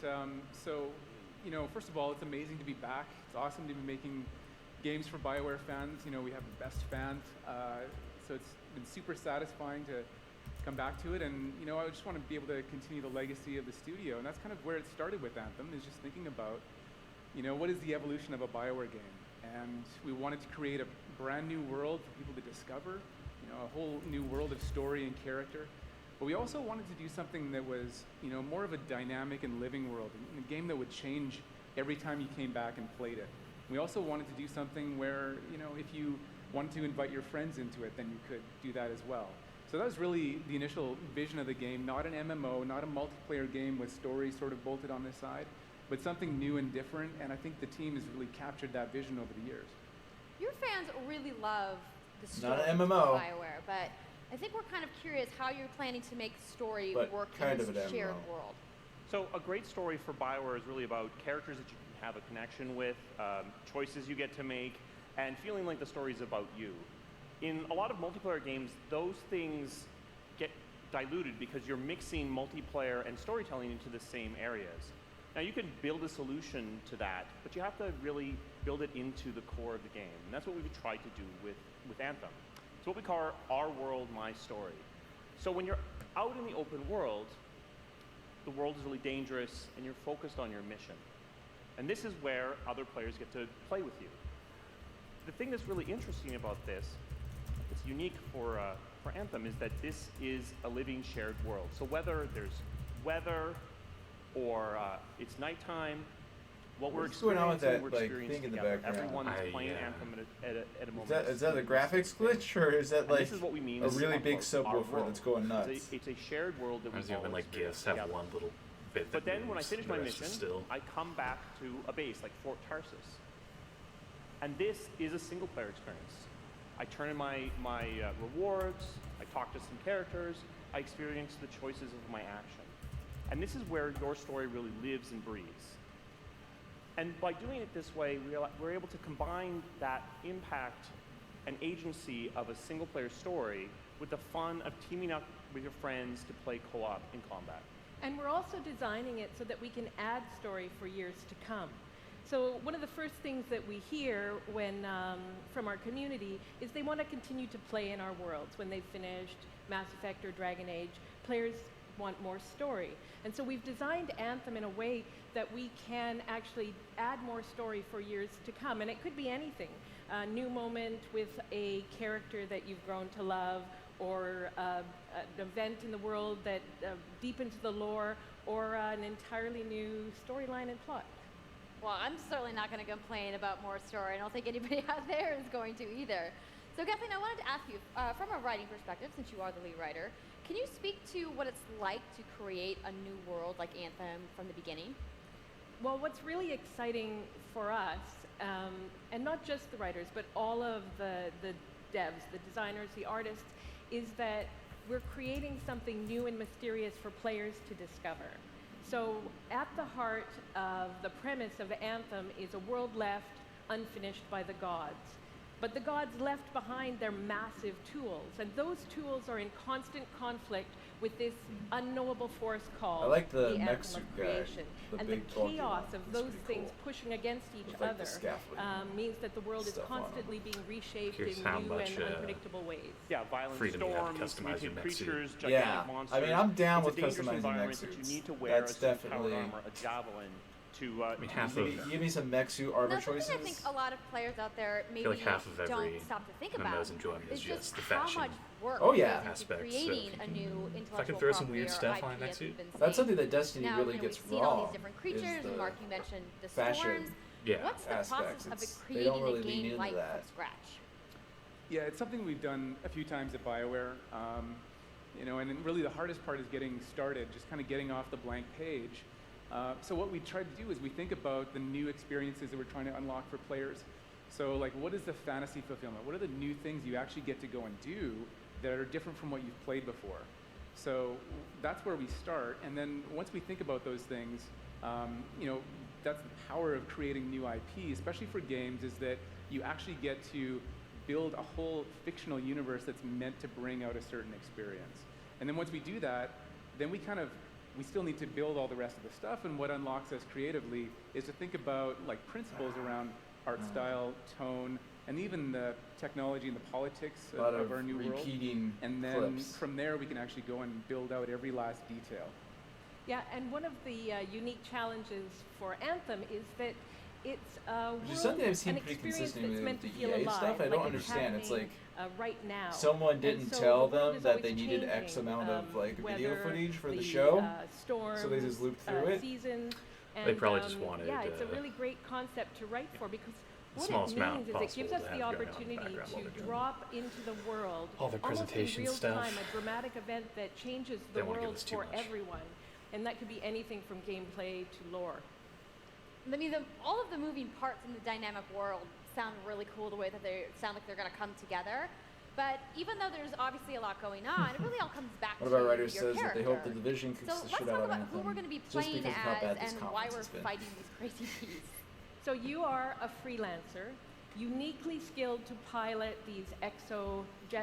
So, you know, first of all, it's amazing to be back. It's awesome to be making games for BioWare fans. You know, we have the best fans. So it's been super satisfying to come back to it. And, you know, I just want to be able to continue the legacy of the studio. And that's kind of where it started with Anthem, is just thinking about, you know, what is the evolution of a BioWare game? And we wanted to create a brand new world for people to discover, you know, a whole new world of story and character. But we also wanted to do something that was, you know, more of a dynamic and living world, a game that would change every time you came back and played it. We also wanted to do something where, you know, if you wanted to invite your friends into it, then you could do that as well. So that was really the initial vision of the game, not an MMO, not a multiplayer game with story sort of bolted on the side, but something new and different, and I think the team has really captured that vision over the years. Your fans really love the story Not an of MMO. BioWare, but I think we're kind of curious how you're planning to make story But work kind in of this an shared MMO. world. So a great story for BioWare is really about characters that you can have a connection with, choices you get to make, and feeling like the story's about you. In a lot of multiplayer games, those things get diluted because you're mixing multiplayer and storytelling into the same areas. Now you can build a solution to that, but you have to really build it into the core of the game. And that's what we've tried to do with Anthem. It's what we call our world, my story. So when you're out in the open world, the world is really dangerous and you're focused on your mission. And this is where other players get to play with you. The thing that's really interesting about this, it's unique for Anthem, is that this is a living shared world. So whether there's weather or it's nighttime, what we're What's going on with experiencing, that we're like experiencing thing in the together. background? Everyone's playing Anthem at a moment. Is that a graphics glitch, or is that like this is what we mean a really big subwoofer world. that's going nuts? It's a shared world that we've all when like experienced GIFs have together. one little bit But that then when I moves, finish the my rest is mission, still. I come back to a base like Fort Tarsus. And this is a single player experience. I turn in my rewards, I talk to some characters, I experience the choices of my action. And this is where your story really lives and breathes. And by doing it this way, we're able to combine that impact and agency of a single player story with the fun of teaming up with your friends to play co-op in combat. And we're also designing it so that we can add story for years to come. So one of the first things that we hear when, from our community is they want to continue to play in our worlds. When they've finished Mass Effect or Dragon Age, players want more story. And so we've designed Anthem in a way that we can actually add more story for years to come. And it could be anything. A new moment with a character that you've grown to love, or an event in the world that deepens the lore, or an entirely new storyline and plot. Well, I'm certainly not going to complain about more story. I don't think anybody out there is going to either. So Kathleen, I wanted to ask you, from a writing perspective, since you are the lead writer, can you speak to what it's like to create a new world like Anthem from the beginning? Well, what's really exciting for us, and not just the writers, but all of the devs, the designers, the artists, is that we're creating something new and mysterious for players to discover. So at the heart of the premise of Anthem is a world left unfinished by the gods. But the gods left behind their massive tools, and those tools are in constant conflict with this unknowable force called I like the Anthem mech suit of guy, creation. the And the big bulky chaos one. of Looks those pretty things cool. pushing against each With, like, the other scaffolding means that the world is stuff on 'em. constantly being reshaped Here's in how new much, and unpredictable ways. Yeah, violent freedom you have to storms, customize your mutant mech suit. creatures, gigantic Yeah, monsters. I mean, I'm down It's with a dangerous customizing mech environment that suits. you need to wear That's a suit, powered definitely. armor, a javelin to. I mean, half Give of me, give me some mech suit armor Now, something choices. I think a lot of players out there I maybe feel like half of every don't stop to think MMO's about enjoyment is just the how fashion much work Oh, yeah. goes into aspects. creating So a new intellectual if I can throw some property weird or stuff on IP, that as suit. we've been That's saying. something that Destiny Now, really you know, gets we've seen all wrong, these different is creatures, the and Mark, you mentioned the fashion. storms. Yeah. What's the process aspects. of It's- they creating don't really a lean game into like that. from scratch? Yeah, it's something we've done a few times at BioWare. You know, and then really the hardest part is getting started, just kind of getting off the blank page. So what we try to do is we think about the new experiences that we're trying to unlock for players. So like, what is the fantasy fulfillment? What are the new things you actually get to go and do that are different from what you've played before? So that's where we start. And then once we think about those things, you know, that's the power of creating new IP, especially for games, is that you actually get to build a whole fictional universe that's meant to bring out a certain experience. And then once we do that, then we still need to build all the rest of the stuff, and what unlocks us creatively is to think about like principles around art style, tone, and even the technology and the politics A lot of our new world. repeating And then clips. from there we can actually go and build out every last detail. Yeah, and one of the unique challenges for Anthem is that it's Which is something I've seen an pretty experience consistently that's with meant to the feel EA alive, stuff. I like don't it's understand. It's happening, like right now. someone And didn't so tell the world them is that always they needed X changing, amount of like video weather, footage for the the, show, storms, so they just looped through it. seasons, and, They probably just wanted, yeah, it's a really great concept to write for, because what smallest it amount means is it gives us possible to the have going on in the opportunity background while to they're doing drop into the world all their almost in presentation real stuff. time, a dramatic event that changes They the don't wanna give world us too for much. everyone. And that could be anything from gameplay to lore. I mean, all of the moving parts in the dynamic world sound really cool, the way that they sound like they're going to come together. But even though there's obviously a lot going on, it really all comes back One to of our writers your says that character. they hope the Division kicks So the let's shit talk out of about Anthem. who we're going to be just playing because of how as bad this and why conference we're has been. fighting these crazy beasts. So you are a freelancer, uniquely skilled to pilot these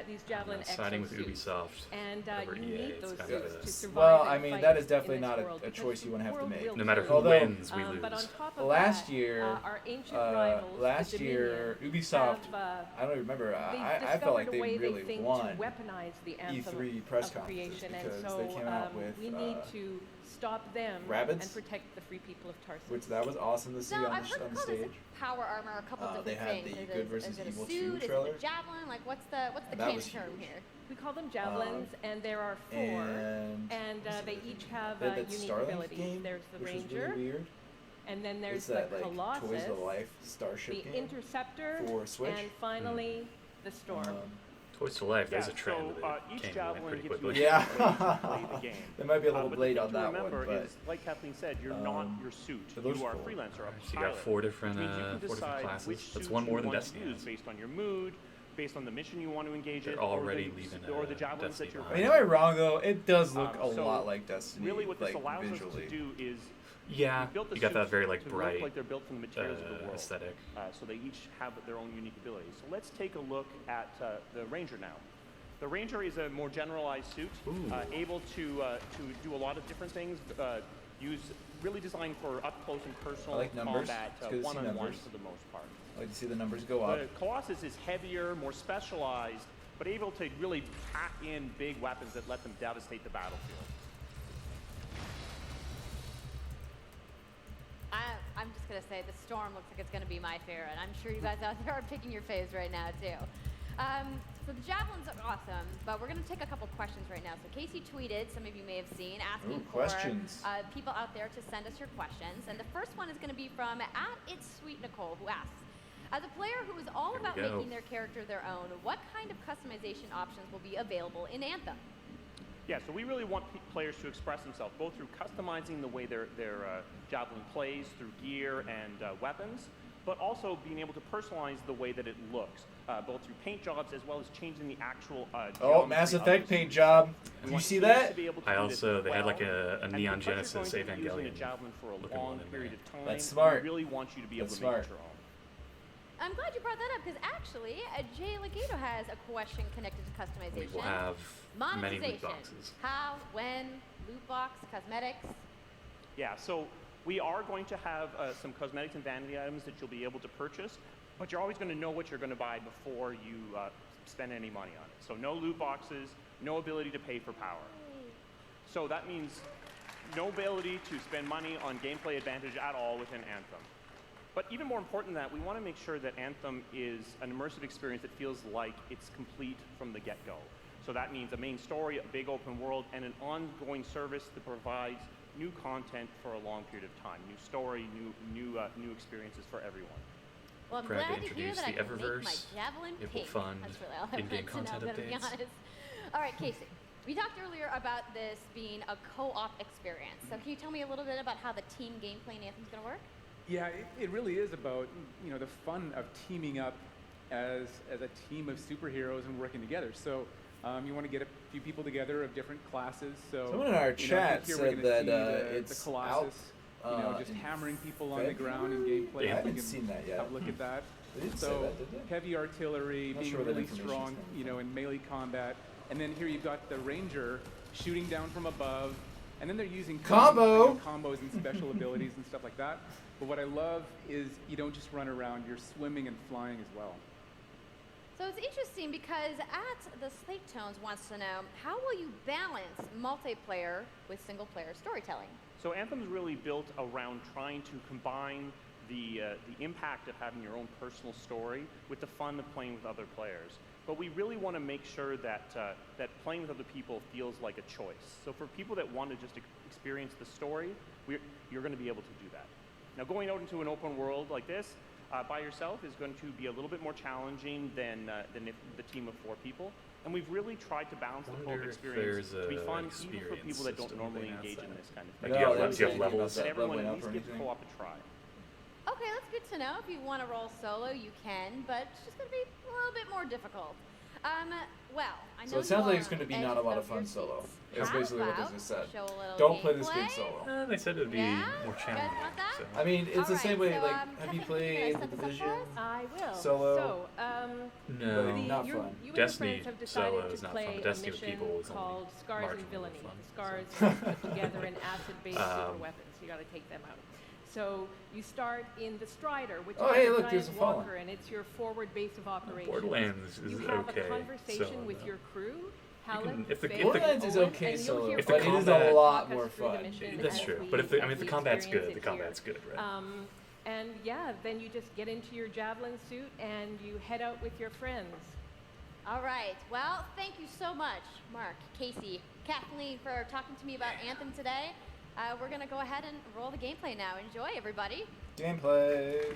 these Javelin exo siding with suits. Ubisoft And over you EA, need it's those gotta suits be to this. survive Well, and I mean, fight that is in definitely this not world, a because choice you want to have to world make. will No matter who Although, wins, we lose. But on top of last that, year, our ancient rivals, last the year, Dominion, Ubisoft, have, I don't remember, they've I felt like discovered a they way really think won to weaponize the anthem E3 press of conferences creation, because and so they came out with we need to stop them rabbits, and protect the free people of Tarsus. which that was awesome to see Now, on I've heard the call stage. this power armor a couple different They had things. the Is Good it- versus is it a Evil 2 suit? Is it trailer. a javelin? Like, what's the That canon was term huge. here? We call them javelins, and there are 4, and they each have they had that unique Starlink abilities. game, There's the which was Ranger, really weird. and then there's It's the that, like, Colossus, Toys of Life Starship the game Interceptor, for Switch. and finally the Storm. Toys to Life, there's a Yeah, trend so, that each came and went javelin pretty gives you quickly. a different way to play the game. There might be a little but blade the on thing to that one, remember but, is, like Kathleen said, you're not your suit. it looks You are a cool. freelancer, a So you pilot. got four different which means you can different decide which classes. That's suit one more you than want to Destiny use has. based on your mood, based on the mission you want to engage They're in, already or the, leaving, or the javelins Destiny that you're. I mean, am I wrong though? It does look a so lot like Destiny. Really, what this like, allows visually. us to do is Yeah, we built the you got that suits very, like, to bright, look like they're built from the materials of the world. aesthetic. So they each have their own unique abilities. So let's take a look at the Ranger now. The Ranger is a more generalized suit, able to do a lot of different things. Really designed for up close and personal I like numbers. combat, It's good to see one-on-one numbers. for the most part. I like to see the numbers go up. The Colossus is heavier, more specialized, but able to really pack in big weapons that let them devastate the battlefield. I'm just going to say the Storm looks like it's going to be my favorite. I'm sure you guys out there are picking your faves right now, too. So the javelins are awesome, but we're going to take a couple questions right now. So Casey tweeted, some of you may have seen, asking for people out there to send us your questions. And the first one is going to be from @It'sSweetNicole, who asks, as a player who is all about making their character their own, what kind of customization options will be available in Anthem? Yeah, so we really want players to express themselves, both through customizing the way their javelin plays, through gear and weapons, but also being able to personalize the way that it looks, both through paint jobs as well as changing the actual Mass Effect paint job. Did you see that? I also, they had like a Neon Genesis Evangelion. That's smart. We really want you to be able That's to make smart. it your own. I'm glad you brought that up because actually, Jay Legato has a question connected to customization. We will have many Monetization. loot boxes. How, when, loot box, cosmetics. Yeah, so we are going to have some cosmetics and vanity items that you'll be able to purchase, but you're always going to know what you're going to buy before you spend any money on it. So no loot boxes, no ability to pay for power. So that means no ability to spend money on gameplay advantage at all within Anthem. But even more important than that, we want to make sure that Anthem is an immersive experience that feels like it's complete from the get-go. So that means a main story, a big open world, and an ongoing service that provides new content for a long period of time. New story, new experiences for everyone. Well, I'm Proud to glad to hear introduce that I the can make my Eververse. javelin It will pink. fund That's really all I in-game wanted to know, content I'm gonna be updates. honest. All right, Casey. We talked earlier about this being a co-op experience. So can you tell me a little bit about how the team gameplay in Anthem is going to work? Yeah, it really is about the fun of teaming up as a team of superheroes and working together. So you want to get a few people together of different classes. So Someone in our chat here said we're gonna that see it's the Colossus, out, just in hammering people on the ground in February? gameplay. I haven't We can seen that yet. Have a look at that. They didn't say So that, did they? heavy artillery, Not being sure where that really information's strong, in melee combat, and then here you've got the Ranger shooting down from above, and then they're using combos and special abilities and stuff like that. But what I love is you don't just run around, you're swimming and flying as well. So it's interesting because the Slate Tones wants to know, how will you balance multiplayer with single-player storytelling? So Anthem's really built around trying to combine the impact of having your own personal story with the fun of playing with other players. But we really want to make sure that that playing with other people feels like a choice. So for people that want to just experience the story, you're going to be able to do that. Now going out into an open world like this by yourself is going to be a little bit more challenging than if the team of 4 people. And we've really tried to balance the co-op experience to be fun even for people that don't normally engage in this kind of thing. Like, do you have levels? That everyone at least gives co-op a try. Okay, that's good to know. If you want to roll solo, you can, but it's just going to be a little bit more difficult. Well, I know So it sounds like you're it's going to be on not the a lot edge of fun your solo. seats. That's How basically what about they just said. show a little Don't play this game gameplay? solo. They said it would be more challenging. So. I mean, it's the Alright, same way, so, like, have Kevin, you you played gonna The set this up Division? for us? I will. Solo? So, No, not you fun. and your Destiny friends have decided solo to is not play fun. a Destiny with mission people is called only Scars and marginally Villainy. fun. Scars put together an acid-based super weapons. You got to take them out. So you start in the Strider, which Oh, is hey, a look, there's giant a Fallen. walker, and it's your forward base of operations. Borderlands is you have okay a conversation solo, with though. your crew. can- Halleck, if the- Faye, if the- Borderlands is Owen, okay and you'll solo, hear If but the it is combat- a lot walk us more through the fun. mission That's as true. we- But if the as we combat's experience good, the it combat's here. good, right? And yeah, then you just get into your javelin suit and you head out with your friends. All right. Well, thank you so much, Mark, Casey, Kathleen, for talking to me about Anthem today. We're going to go ahead and roll the gameplay now. Enjoy, everybody. Gameplay.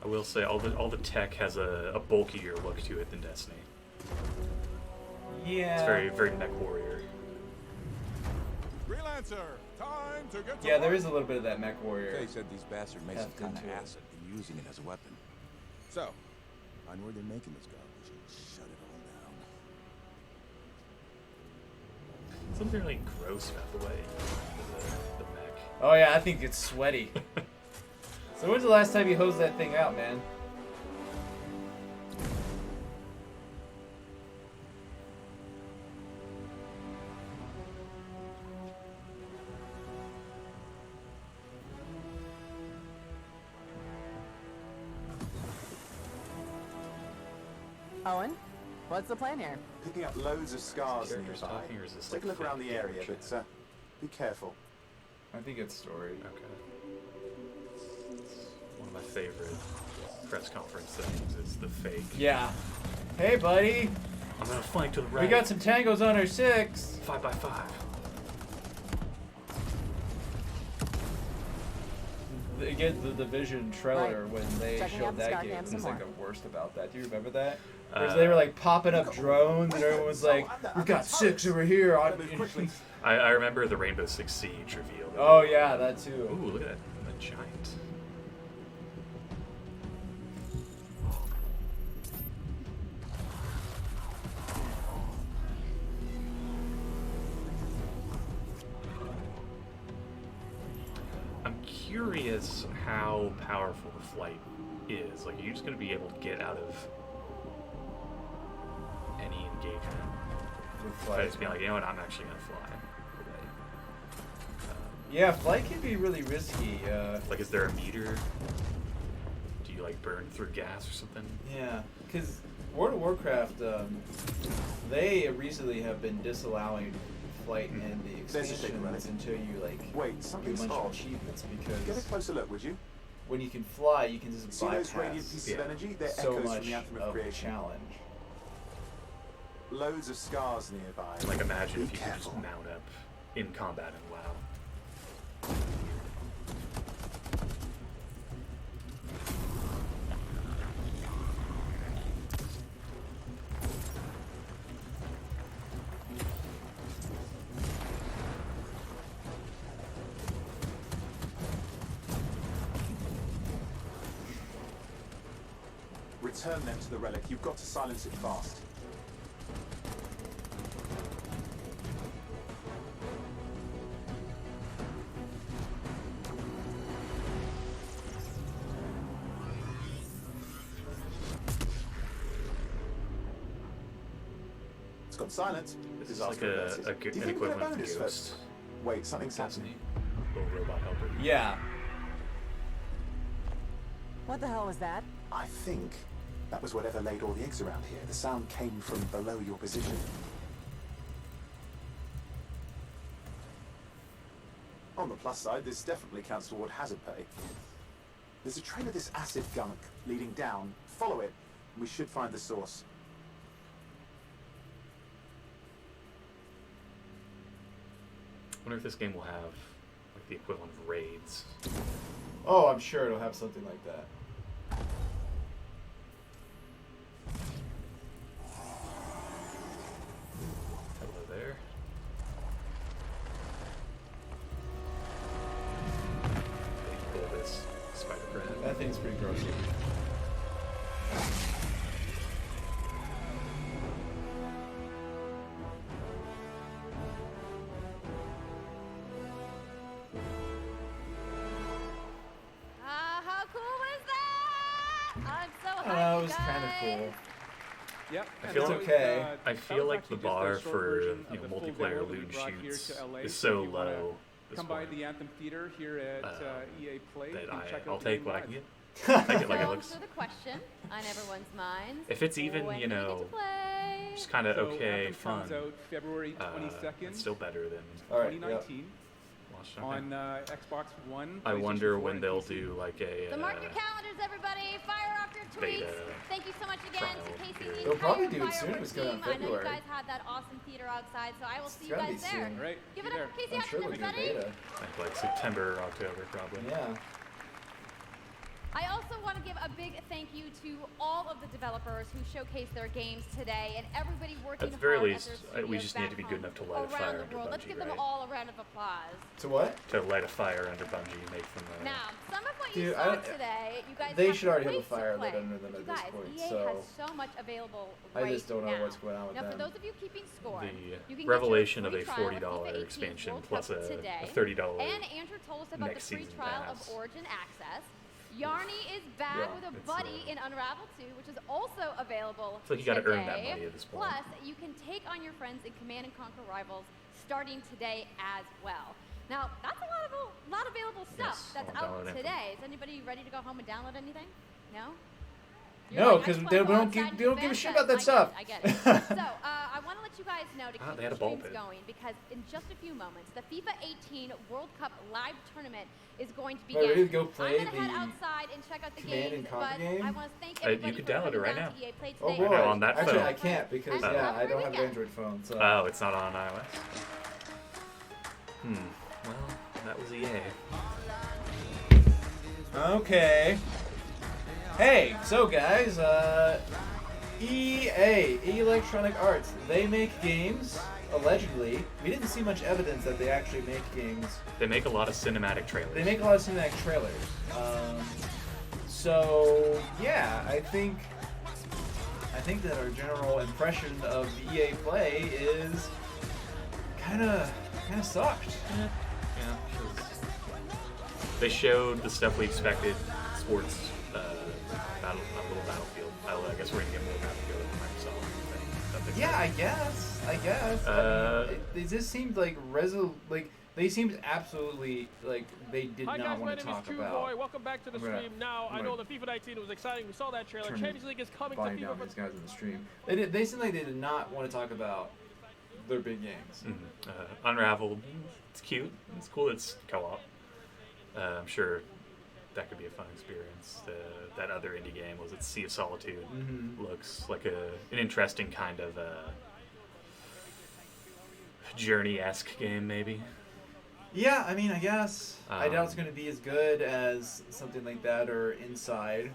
I will say all the tech has a bulkier look to it than Destiny. Yeah. It's very mech warrior. Freelancer, time to get to Yeah, there work. is a little bit of that mech warrior. They said these bastards make some heft kind of into it. acid and using it as a weapon. So, find where they're making this garbage and shut it all down. Something really gross about the way the mech. Oh yeah, I think it's sweaty. So when's the last time you hosed that thing out, man? Owen, what's the plan here? Picking up loads of scars Characters nearby. talking, or is this Take like a look around fake the area, character? but be careful. I think it's story. Okay. One of my favorite press conference things is the fake. Yeah. Hey, buddy. I'm gonna flank to the right. We got some tangos on our 6. 5x5. Again, the Division trailer Right. when they Checking out showed the that Scar game Camp was some like more. the worst about that. Do you remember that? Whereas they were like popping up drones and everyone was like, "We've got 6 over here." I remember the Rainbow Six Siege reveal. Oh yeah, that too. Ooh, look at that, a giant. I'm curious how powerful the flight is. Like, are you just going to be able to get out of any engagement? By just being like, you know what, I'm actually going to fly. Yeah, flight can be really risky. Like, is there a meter? Do you, like, burn through gas or something? Yeah, because World of Warcraft, they recently have been disallowing flight and the There's a stick expansions relic. until you like Wait, do a something's bunch odd. of achievements Get a because closer look, would you? when you can fly, you can just See those radiant bypass pieces of energy? They're so echoes much from the Anthem of of the Creation. challenge. Loads of scars nearby. Like, imagine Be if you could careful. just mount up in combat and WoW. Return them to the relic. You've got to silence it fast. It's gone silent. This is like an Do you think we get a equivalent of bonus Ghost. Wait, something's happening. Little robot helper. Yeah. What the hell was that? I think that was whatever laid all the eggs around here. The sound came from below your position. On the plus side, this definitely counts toward hazard pay. There's a trail of this acid gunk leading down. Follow it, and we should find the source. I wonder if this game will have like the equivalent of raids. Oh, I'm sure it'll have something like that. Hello there. Pull this spider crab. That thing thing's pretty gross. How cool was that? I'm so hyped, That you was kind of guys. cool. Yep. I and feel that like, was, I that feel was like actually the just bar a short for version of the full multiplayer demo that we loot brought here shoots to LA. is So so if you wanna low. Come by the Anthem Theater here at EA Play That and check out I'll the take game what I live. can get. Take it like it So, looks. for the question on everyone's minds, If it's even, when you do we get know, to play? just kind of So okay, Anthem fun. comes out February 22nd, It's still better than 2019 Watch something. on Xbox One. I PlayStation wonder 4, when and they'll PC. do like a So mark your calendars, everybody. Fire off your tweets. beta Thank you so much again to trial Casey, period. the They'll probably entire do it soon. Fireworks It's coming team. out I in know you February. guys had that awesome theater outside, so I will see you gotta guys be there. soon. Right. Give Be it there. up for Casey I'm sure Hutchins, they'll do a everybody. beta. like September, October, probably. Yeah. I also want to give a big thank you to all of the developers who showcased their games today and everybody working At the very hard least, at their we studios just need to be back good home enough to light a around fire the under world. Let's Bungie, give them right? all a round of applause. To what? To light a fire under Bungie, make them. Now, some of what you Dude, saw today, you guys they have should already have a ways to fire lit play. under them But at you this guys, point, EA so has so much available I right just don't know now. what's going on with Now, for them. those of you keeping score, you can revelation get of your a free trial of $40 FIFA 18 expansion World plus Cup a today. $30 And Andrew told us about the next free season trial pass. of Origin Access. Yarny is back Yeah, with a it's, buddy in Unravel 2, which is also available It's like you gotta earn that today. money at this point. Plus, you can take on your friends in Command & Conquer Rivals starting today as well. Now, that's a lot of available stuff Yes, that's I'll out download it. today. Is anybody ready to go home and download anything? No? No, like, I 'cause just they wanna go don't outside give and a fan shit fest. about that stuff. I get it. So, I want to let you guys know to keep they had the a ball streams pit. going because in just a few moments, the FIFA 18 World Cup live tournament is going to Are you begin. ready to go play I'm gonna head the outside and check out the Command games, & Conquer but game? I want to thank You everybody could for download it coming right down now. to EA Play Oh today. boy! on that Actually, phone. I can't because And I don't have an weekend. Android phone. So. Oh, it's not on iOS. Well, that was EA. Okay. Hey, so guys, EA, Electronic Arts, they make games, allegedly. We didn't see much evidence that they actually make games. They make a lot of cinematic trailers. They make a lot of cinematic trailers. So, yeah, I think that our general impression of the EA play is kind of sucked. Yeah, 'cause they showed the stuff we expected. Sports, a little Battlefield. I guess we're gonna get more Battlefield from Microsoft. Yeah, I guess. It just seemed like they seemed absolutely like they did Hi not guys, my want to name is talk True about. Boy. Welcome back to the I'm gonna- stream. Now, I'm I gonna know the FIFA 19 was exciting. We saw that trailer. turn Champions League is coming to volume FIFA. down these guys in the stream. They seemed like they did not want to talk about their big games. Unraveled. It's cute. It's cool. It's co-op. I'm sure that could be a fun experience. That other indie game was it Sea of Solitude. Looks like an interesting kind of journey-esque game, maybe. Yeah, I mean, I guess. I doubt it's Um, going to be as good as something like that or Inside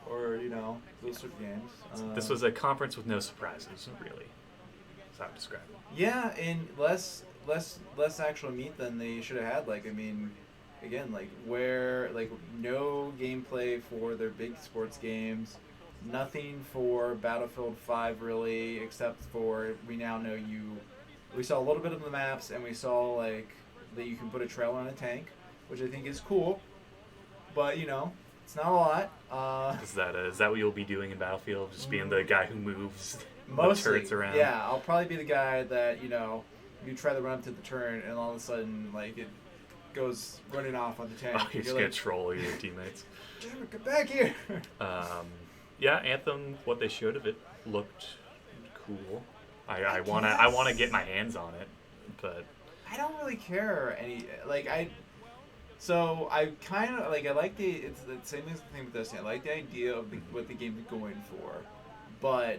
or, those sort of games. This was a conference with no surprises, really. That's how I would describe it. Yeah, and less actual meat than they should have had. Like, I mean, again, no gameplay for their big sports games, nothing for Battlefield 5 really, except for we now know we saw a little bit of the maps and we saw that you can put a trailer on a tank, which I think is cool, but it's not a lot. Is that what you'll be doing in Battlefield? Just being the guy who moves the Mostly, turrets around? yeah, I'll probably be the guy that you try to run up to the turn and all of a sudden it goes running off on the tank. Oh, you're just gonna troll your teammates. Damn it, get back here! Yeah, Anthem. What they showed of it looked cool. I wanna get my hands on it, but I don't really care So I kind of I like it's the same thing with this. I like the idea of what the game is going for, but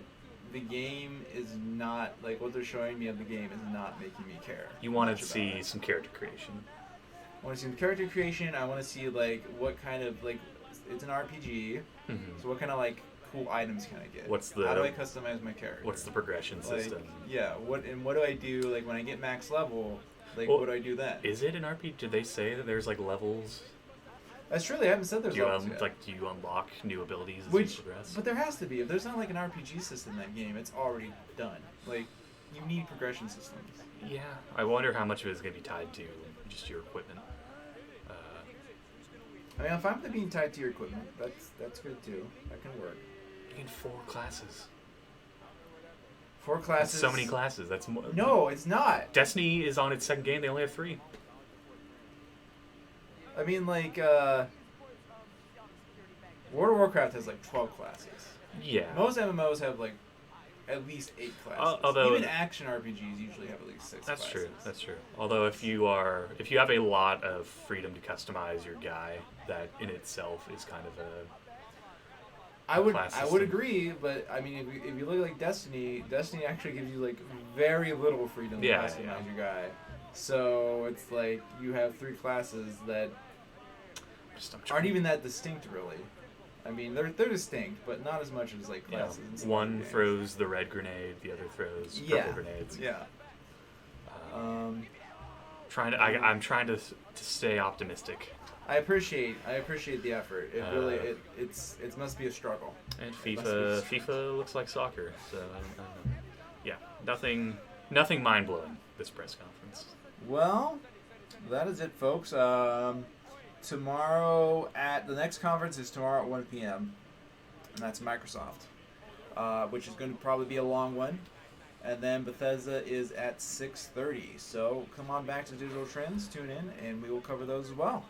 the game is not what they're showing me of the game is not making me care. you want much to about see it. some character creation. I want to see the character creation. I want to see what kind of it's an RPG. So what kind of cool items can I get? How do I customize my character? What's the progression system? Yeah. What do I do when I get max level? Well, what do I do then? Is it an RPG? Did they say that there's levels? That's true. They haven't said there's levels yet. Do you unlock new abilities as you progress? But there has to be. If there's not like an RPG system in that game, it's already done. Like, you need progression systems. Yeah. I wonder how much of it is going to be tied to just your equipment. I mean, if I'm being tied to your equipment, that's good too. That can work. You get 4 classes. 4 classes. That's so many classes. That's more. No, it's not. Destiny is on its second game. They only have 3. I mean, like, World of Warcraft has like 12 classes. Yeah. Most MMOs have like at least 8 classes. Although even action RPGs usually have at least 6 That's classes. true. That's true. Although if you have a lot of freedom to customize your guy, that in itself is kind of a I would system. agree, but I mean, if you look at like Destiny actually gives you like very little freedom to customize your guy. So it's like you have 3 classes that aren't even that distinct, really. I mean, they're distinct, but not as much as like classes. in some One games. throws the red grenade, the other throws purple grenades. Yeah. I'm trying to stay optimistic. I appreciate the effort. It really it must be a struggle. And FIFA looks like soccer, so yeah, nothing mind blowing this press conference. Well, that is it, folks. Tomorrow the next conference is tomorrow at 1 p.m. and that's Microsoft, which is going to probably be a long one. And then Bethesda is at 6:30. So come on back to Digital Trends, tune in, and we will cover those as well.